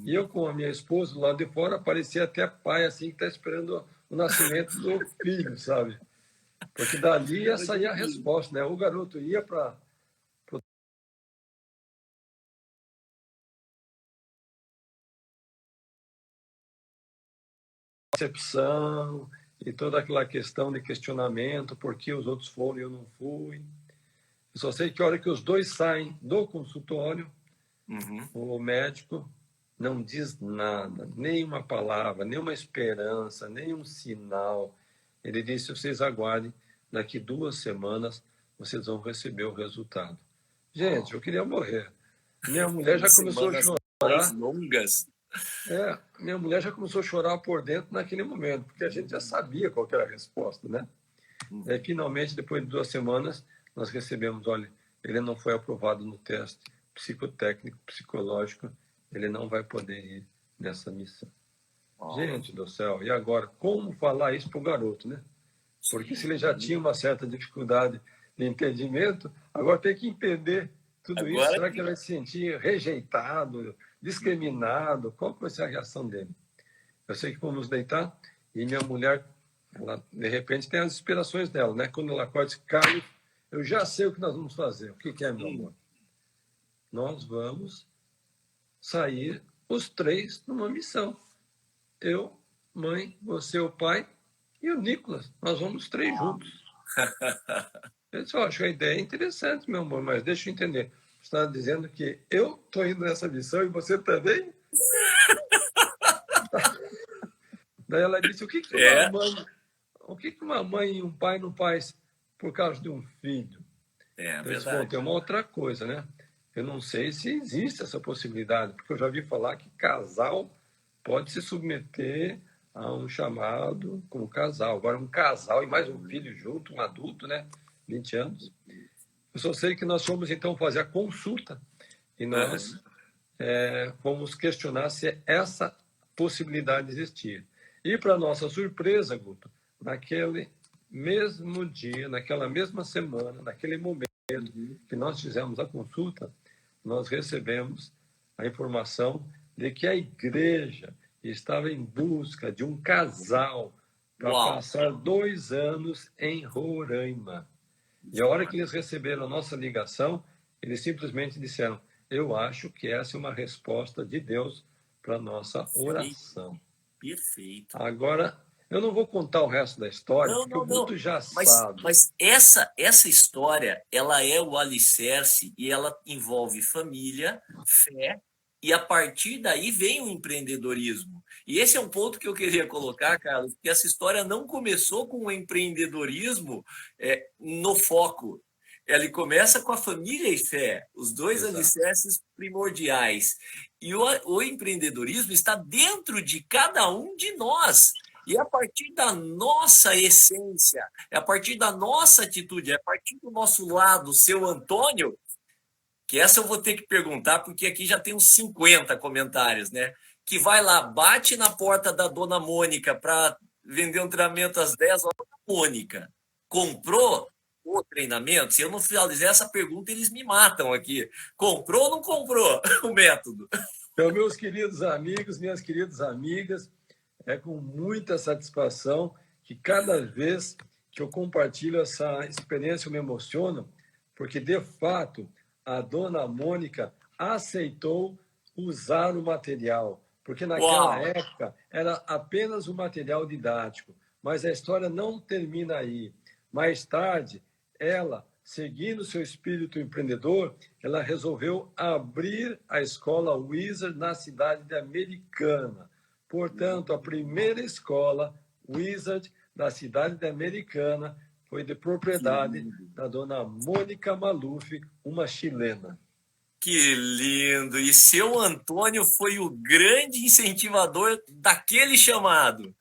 E eu, com a minha esposa, do lado de fora, parecia até pai, assim, que está esperando o nascimento do filho, sabe? Porque dali ia sair a resposta, né? O garoto ia para percepção e toda aquela questão de questionamento, por que os outros foram e eu não fui. Eu só sei que a hora que os dois saem do consultório, o médico não diz nada, nem uma palavra, nenhuma esperança, nenhum sinal. Ele disse, vocês aguardem, daqui 2 semanas vocês vão receber o resultado. Gente, eu queria morrer. Minha mulher já começou a chorar. Longas. Minha mulher já começou a chorar por dentro naquele momento, porque a gente já sabia qual era a resposta, né? E finalmente, depois de 2 semanas, nós recebemos, olha, ele não foi aprovado no teste psicotécnico, psicológico, ele não vai poder ir nessa missão. Gente do céu, e agora? Como falar isso para o garoto, né? Porque se ele já tinha uma certa dificuldade de entendimento, agora tem que entender tudo isso. Será que ele vai se sentir rejeitado, discriminado? Qual vai ser a reação dele? Eu sei que vamos deitar e minha mulher, ela, de repente, tem as inspirações dela, né? Quando ela acorda, Carlos, eu já sei o que nós vamos fazer. O que é, meu amor? Nós vamos sair os 3 numa missão. Eu, mãe, você, o pai e o Nicolas. Nós vamos 3 juntos. Eu disse, acho a ideia interessante, meu amor, mas deixa eu entender. Você está dizendo que eu estou indo nessa missão e você também? Daí ela disse, o que uma mãe e um pai não faz por causa de um filho? Eu disse, bom, tem uma outra coisa, né? Eu não sei se existe essa possibilidade, porque eu já ouvi falar que casal pode se submeter a um chamado como casal. Agora, um casal e mais um filho junto, um adulto, né? 20 anos. Eu só sei que nós fomos, então, fazer a consulta e nós fomos questionar se essa possibilidade existia. E, para nossa surpresa, Guto, naquele mesmo dia, naquela mesma semana, naquele momento que nós fizemos a consulta, nós recebemos a informação de que a igreja estava em busca de um casal para passar 2 anos em Roraima. E a hora que eles receberam a nossa ligação, eles simplesmente disseram, eu acho que essa é uma resposta de Deus para a nossa oração. Perfeito. Agora, eu não vou contar o resto da história, porque o Guto já sabe. Mas essa história, ela é o alicerce e ela envolve família, fé, e a partir daí vem o empreendedorismo. E esse é um ponto que eu queria colocar, Carlos, que essa história não começou com o empreendedorismo no foco. Ela começa com a família e fé, os dois alicerces primordiais. E o empreendedorismo está dentro de cada um de nós. E é a partir da nossa essência, é a partir da nossa atitude, é a partir do nosso lado, seu Antônio, que essa eu vou ter que perguntar, porque aqui já tem uns 50 comentários, né? Que vai lá, bate na porta da dona Mônica para vender um treinamento às 10 horas. Mônica, comprou o treinamento? Se eu não finalizar essa pergunta, eles me matam aqui. Comprou ou não comprou o método? Então, meus queridos amigos, minhas queridas amigas, é com muita satisfação que cada vez que eu compartilho essa experiência eu me emociono, porque, de fato, a dona Mônica aceitou usar o material, porque naquela Uau! época era apenas um material didático, mas a história não termina aí. Mais tarde, ela, seguindo seu espírito empreendedor, ela resolveu abrir a escola Wizard na cidade de Americana. Portanto, a primeira escola Wizard da cidade de Americana foi de propriedade da dona Mônica Maluf, uma chilena. Que lindo! E seu Antônio foi o grande incentivador daquele chamado.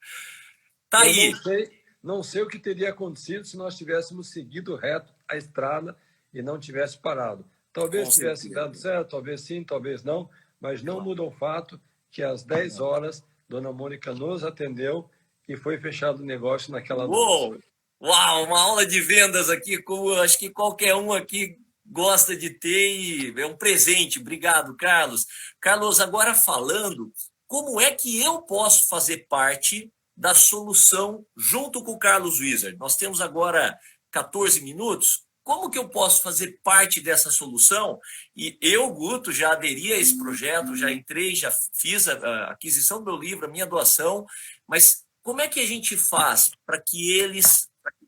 Tá Eu aí. não sei o que teria acontecido se nós tivéssemos seguido reto a estrada e não tivesse parado. Talvez Com tivesse certeza. dado certo, talvez sim, talvez não, mas não muda o fato que às 10 horas, dona Mônica nos atendeu e foi fechado o negócio naquela noite. Uou! Uau! Uma aula de vendas aqui, como eu acho que qualquer um aqui gosta de ter e é um presente. Obrigado, Carlos. Carlos, agora falando, como é que eu posso fazer parte da solução junto com o Carlos Wizard? Nós temos agora 14 minutos. Como que eu posso fazer parte dessa solução? E eu, Guto, já aderi a esse projeto, já entrei, já fiz a aquisição do meu livro, a minha doação, mas como é que a gente faz para que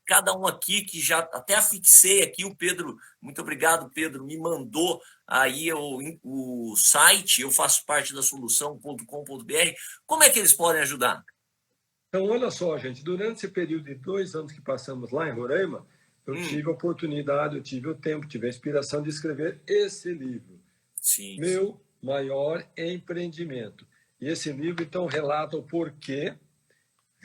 cada um aqui, que já até afixei aqui, o Pedro, muito obrigado, Pedro, me mandou aí o site, eu faço parte da solução.com.br, como é que eles podem ajudar? Então, olha só, gente, durante esse período de 2 anos que passamos lá em Roraima, eu tive a oportunidade, eu tive o tempo, tive a inspiração de escrever esse livro, Sim. Meu Maior Empreendimento. E esse livro, então, relata o porquê,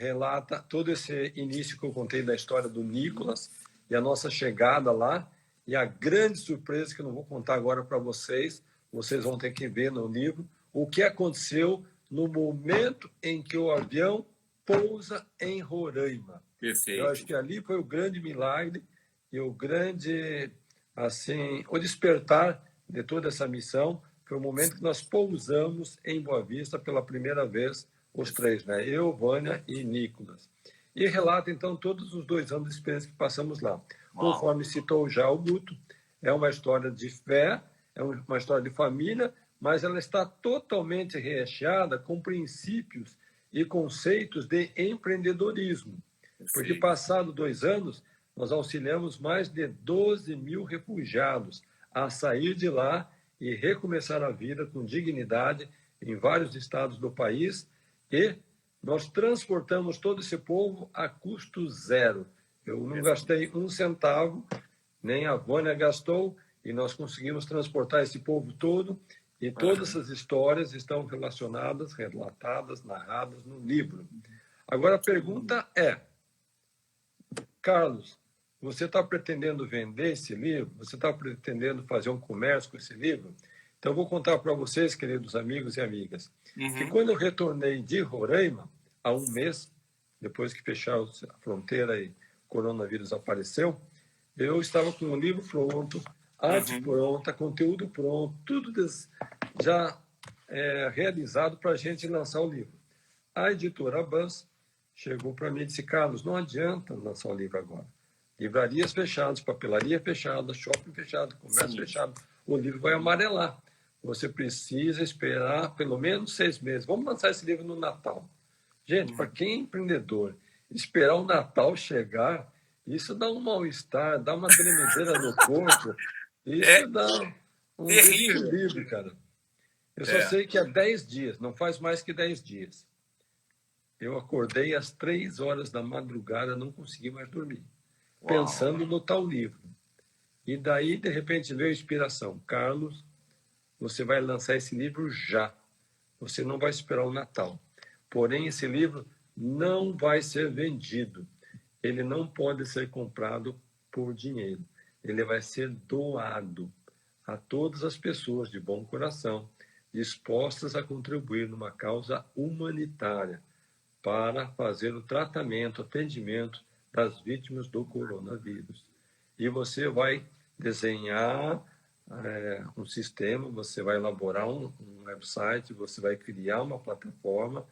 relata todo esse início que eu contei da história do Nicolas e a nossa chegada lá, e a grande surpresa que eu não vou contar agora para vocês vão ter que ver no livro, o que aconteceu no momento em que o avião pousa em Roraima. Perfeito. Eu acho que ali foi o grande milagre e o grande, assim, o despertar de toda essa missão. Foi o momento que nós pousamos em Boa Vista pela primeira vez, os três, né? Eu, Vânia e Nicolas. E relata, então, todos os 2 anos de experiência que passamos lá. Conforme citou já o Guto, é uma história de fé, é uma história de família, mas ela está totalmente recheada com princípios e conceitos de empreendedorismo. Porque, passado 2 anos, nós auxiliamos mais de 12 mil refugiados a sair de lá e recomeçar a vida com dignidade em vários estados do país, e nós transportamos todo esse povo a custo zero. Eu não gastei um centavo, nem a Vânia gastou, e nós conseguimos transportar esse povo todo. E todas essas histórias estão relacionadas, relatadas, narradas no livro. Agora, a pergunta é, Carlos, você está pretendendo vender esse livro? Você está pretendendo fazer um comércio com esse livro? Então, eu vou contar para vocês, queridos amigos e amigas, que quando eu retornei de Roraima, há 1 mês, depois que fecharam a fronteira e o coronavírus apareceu, eu estava com o livro pronto, arte pronta, conteúdo pronto, tudo já realizado para a gente lançar o livro. A editora Bans chegou para mim e disse, Carlos, não adianta lançar o livro agora. Livrarias fechadas, papelaria fechada, shopping fechado, comércio fechado. O livro vai amarelar. Você precisa esperar pelo menos 6 meses. Vamos lançar esse livro no Natal. Gente, para quem é empreendedor, esperar o Natal chegar, isso dá um mal-estar, dá uma tremedeira no corpo, isso dá um desequilíbrio, cara. Eu só sei que há 10 dias, não faz mais que 10 dias, eu acordei às 3 horas da madrugada, não consegui mais dormir, pensando no tal livro. E daí, de repente, veio a inspiração. Carlos, você vai lançar esse livro já. Você não vai esperar o Natal. Porém, esse livro não vai ser vendido. Ele não pode ser comprado por dinheiro. Ele vai ser doado a todas as pessoas de bom coração, dispostas a contribuir numa causa humanitária para fazer o tratamento, atendimento das vítimas do coronavírus. E você vai desenhar um sistema, você vai elaborar um website, você vai criar uma plataforma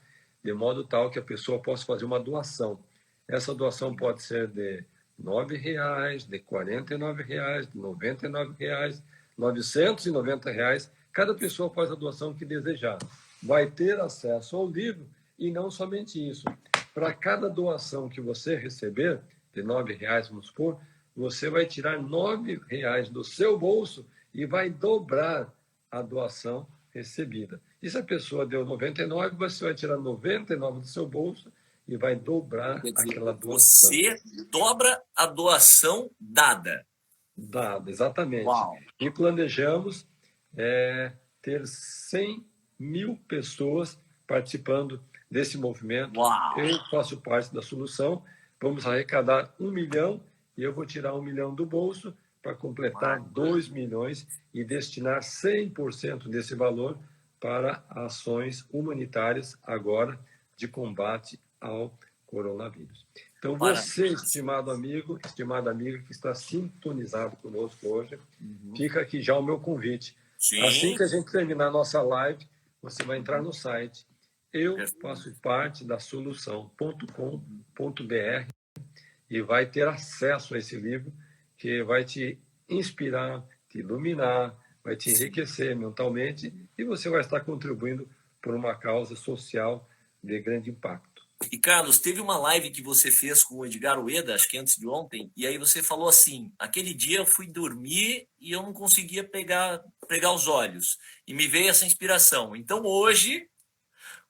de modo tal que a pessoa possa fazer uma doação. Essa doação pode ser de R$ 9, de R$ 49, de R$ 99, R$ 990. Cada pessoa faz a doação que desejar. Vai ter acesso ao livro e não somente isso. Para cada doação que você receber, de R$ 9, vamos supor, você vai tirar R$ 9 do seu bolso e vai dobrar a doação recebida. E se a pessoa deu 99, você vai tirar 99 do seu bolso e vai dobrar aquela doação. Você dobra a doação dada. Dada, exatamente. Uau. E planejamos ter 100 mil pessoas participando desse movimento. Uau. Eu faço parte da solução. Vamos arrecadar 1 milhão e eu vou tirar 1 milhão do bolso para completar 2 milhões e destinar 100% desse valor para ações humanitárias agora de combate ao coronavírus. Então, você, estimado amigo, estimada amiga que está sintonizado conosco hoje, fica aqui já o meu convite. Sim. Assim que a gente terminar a nossa live, você vai entrar no site eu faço parte da solução.com.br e vai ter acesso a esse livro que vai te inspirar, te iluminar, vai te enriquecer mentalmente e você vai estar contribuindo por uma causa social de grande impacto. E, Carlos, teve uma live que você fez com o Edgar Ueda, acho que antes de ontem, e aí você falou assim, aquele dia eu fui dormir e eu não conseguia pregar os olhos. E me veio essa inspiração. Então, hoje,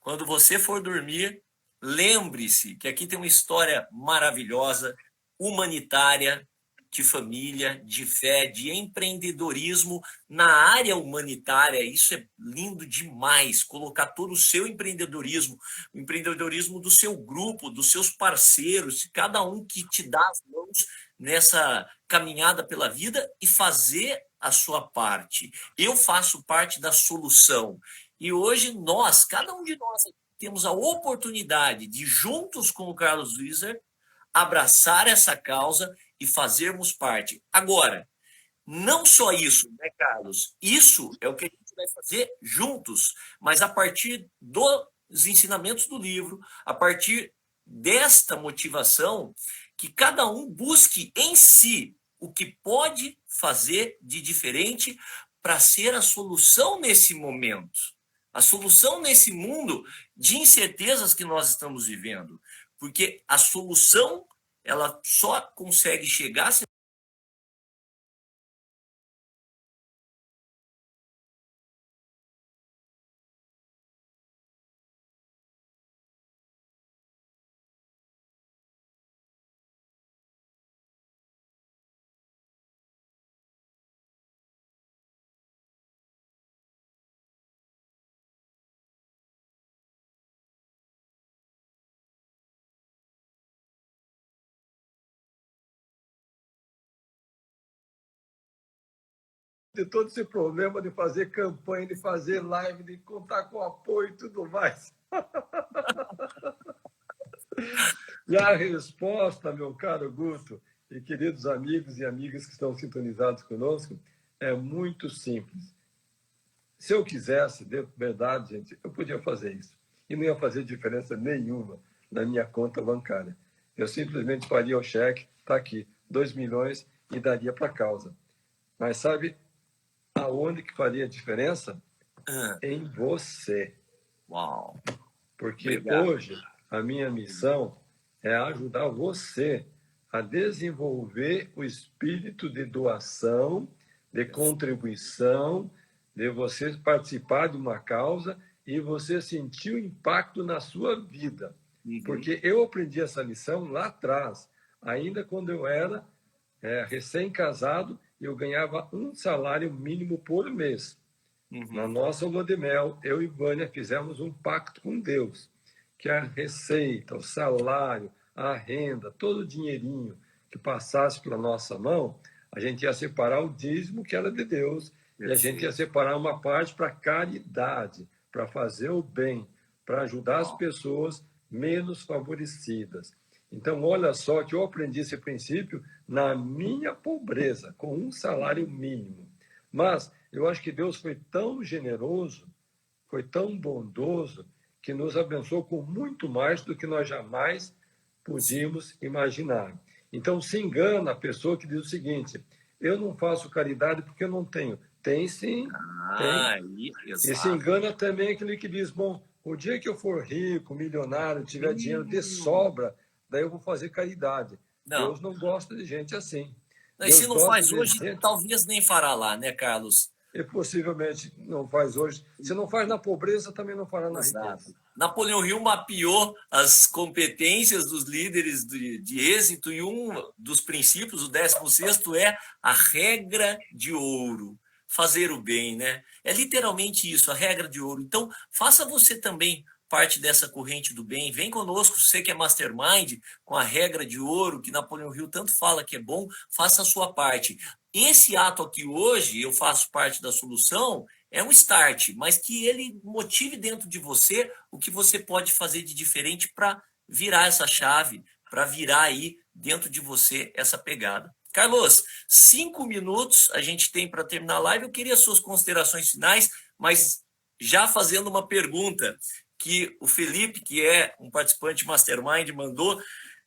quando você for dormir, lembre-se que aqui tem uma história maravilhosa, humanitária, de família, de fé, de empreendedorismo na área humanitária. Isso é lindo demais, colocar todo o seu empreendedorismo, o empreendedorismo do seu grupo, dos seus parceiros, cada um que te dá as mãos nessa caminhada pela vida e fazer a sua parte. Eu faço parte da solução. E hoje nós, cada um de nós, temos a oportunidade de, juntos com o Carlos Wieser, abraçar essa causa e fazermos parte. Agora, não só isso, né, Carlos? Isso é o que a gente vai fazer juntos, mas a partir dos ensinamentos do livro, a partir desta motivação, que cada um busque em si o que pode fazer de diferente para ser a solução nesse momento. A solução nesse mundo de incertezas que nós estamos vivendo. Porque a solução, ela só consegue chegar se de todo esse problema de fazer campanha, de fazer live, de contar com apoio e tudo mais. E a resposta, meu caro Guto, e queridos amigos e amigas que estão sintonizados conosco, é muito simples. Se eu quisesse, de verdade, gente, eu podia fazer isso. E não ia fazer diferença nenhuma na minha conta bancária. Eu simplesmente faria o cheque, está aqui, 2 milhões, e daria para a causa. Mas sabe aonde que faria diferença? Em você. Uau! Porque Obrigado. hoje a minha missão é ajudar você a desenvolver o espírito de doação, de contribuição, de você participar de uma causa e você sentir o impacto na sua vida. Porque eu aprendi essa lição lá atrás, ainda quando eu era recém-casado, eu ganhava um salário mínimo por mês. Na nossa lua de mel, eu e Vânia fizemos um pacto com Deus, que a receita, o salário, a renda, todo o dinheirinho que passasse pela nossa mão, a gente ia separar o dízimo que era de Deus e a gente ia separar uma parte para caridade, para fazer o bem, para ajudar as pessoas menos favorecidas. Então, olha só que eu aprendi esse princípio na minha pobreza, com um salário mínimo. Mas eu acho que Deus foi tão generoso, foi tão bondoso, que nos abençoou com muito mais do que nós jamais podíamos imaginar. Então, se engana a pessoa que diz o seguinte: eu não faço caridade porque eu não tenho. Tem sim, tem. E se engana também aquele que diz: bom, o dia que eu for rico, milionário, tiver dinheiro de sobra, daí eu vou fazer caridade. Não. Deus não gosta de gente assim. E se não faz hoje, talvez nem fará lá, né, Carlos? E possivelmente não faz hoje. Se não faz na pobreza, também não fará na riqueza. Napoleão Hill mapeou as competências dos líderes de êxito e um dos princípios, o 16º, é a regra de ouro. Fazer o bem, né? É literalmente isso, a regra de ouro. Então, faça você também parte dessa corrente do bem. Vem conosco, você que é mastermind, com a regra de ouro, que Napoleão Hill tanto fala que é bom, faça a sua parte. Esse ato aqui hoje, eu faço parte da solução, é um start, mas que ele motive dentro de você o que você pode fazer de diferente para virar essa chave, para virar aí dentro de você essa pegada. Carlos, 5 minutos a gente tem para terminar a live. Eu queria suas considerações finais, mas já fazendo uma pergunta que o Felipe, que é um participante Mastermind, mandou.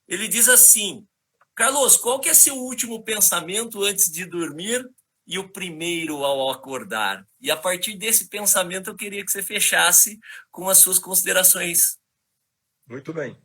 Ele diz assim: Carlos, qual que é seu último pensamento antes de dormir e o primeiro ao acordar? E a partir desse pensamento eu queria que você fechasse com as suas considerações. Muito bem.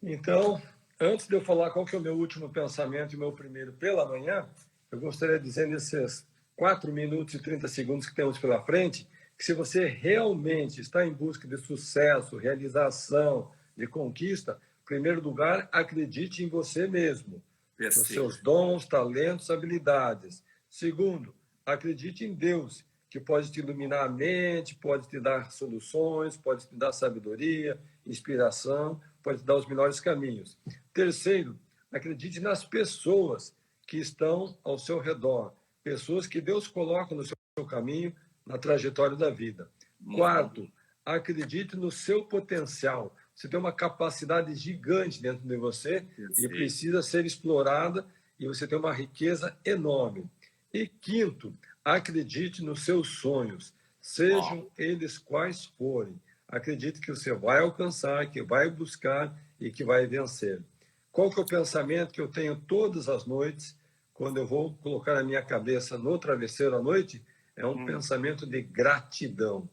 Então, antes de eu falar qual que é o meu último pensamento e o meu primeiro pela manhã, eu gostaria de dizer nesses 4 minutos e 30 segundos que temos pela frente, que se você realmente está em busca de sucesso, realização, de conquista, em primeiro lugar, acredite em você mesmo, Perfeito. Nos seus dons, talentos, habilidades. Segundo, acredite em Deus, que pode te iluminar a mente, pode te dar soluções, pode te dar sabedoria, inspiração, pode te dar os melhores caminhos. Terceiro, acredite nas pessoas que estão ao seu redor, pessoas que Deus coloca no seu caminho, na trajetória da vida. Quarto, acredite no seu potencial. Você tem uma capacidade gigante dentro de você e precisa ser explorada, e você tem uma riqueza enorme. E quinto, acredite nos seus sonhos, sejam eles quais forem. Acredite que você vai alcançar, que vai buscar e que vai vencer. Qual que é o pensamento que eu tenho todas as noites, quando eu vou colocar a minha cabeça no travesseiro à noite? É um pensamento de gratidão.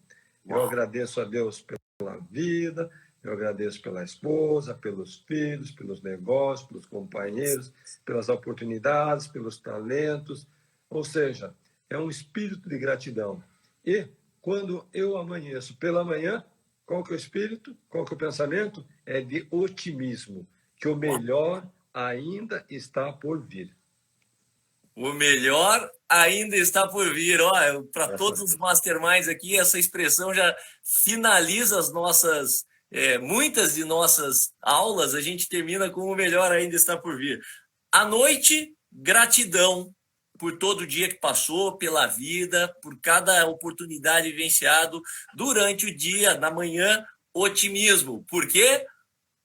Eu agradeço a Deus pela vida, eu agradeço pela esposa, pelos filhos, pelos negócios, pelos companheiros, pelas oportunidades, pelos talentos. Ou seja, é um espírito de gratidão. E quando eu amanheço pela manhã, qual que é o espírito? Qual que é o pensamento? É de otimismo, que o melhor ainda está por vir. O melhor ainda está por vir. Para todos os masterminds aqui, essa expressão já finaliza as nossas, muitas de nossas aulas. A gente termina com o melhor ainda está por vir. À noite, gratidão por todo o dia que passou, pela vida, por cada oportunidade vivenciado durante o dia. Na manhã, otimismo. Por quê?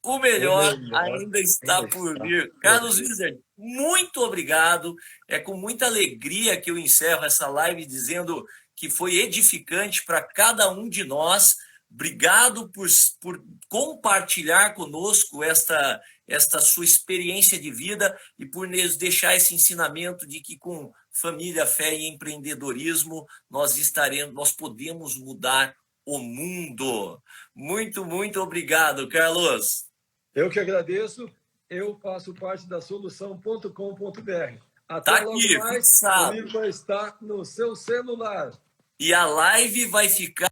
O melhor ainda está por vir. Carlos Wizard, muito obrigado. É com muita alegria que eu encerro essa live dizendo que foi edificante para cada um de nós. Obrigado por compartilhar conosco esta sua experiência de vida e por nos deixar esse ensinamento de que com família, fé e empreendedorismo nós podemos mudar o mundo. Muito, muito obrigado, Carlos. Eu que agradeço. Eu faço parte da solução.com.br. Até tá logo aqui, mais. fixado. O livro vai estar no seu celular. E a live vai ficar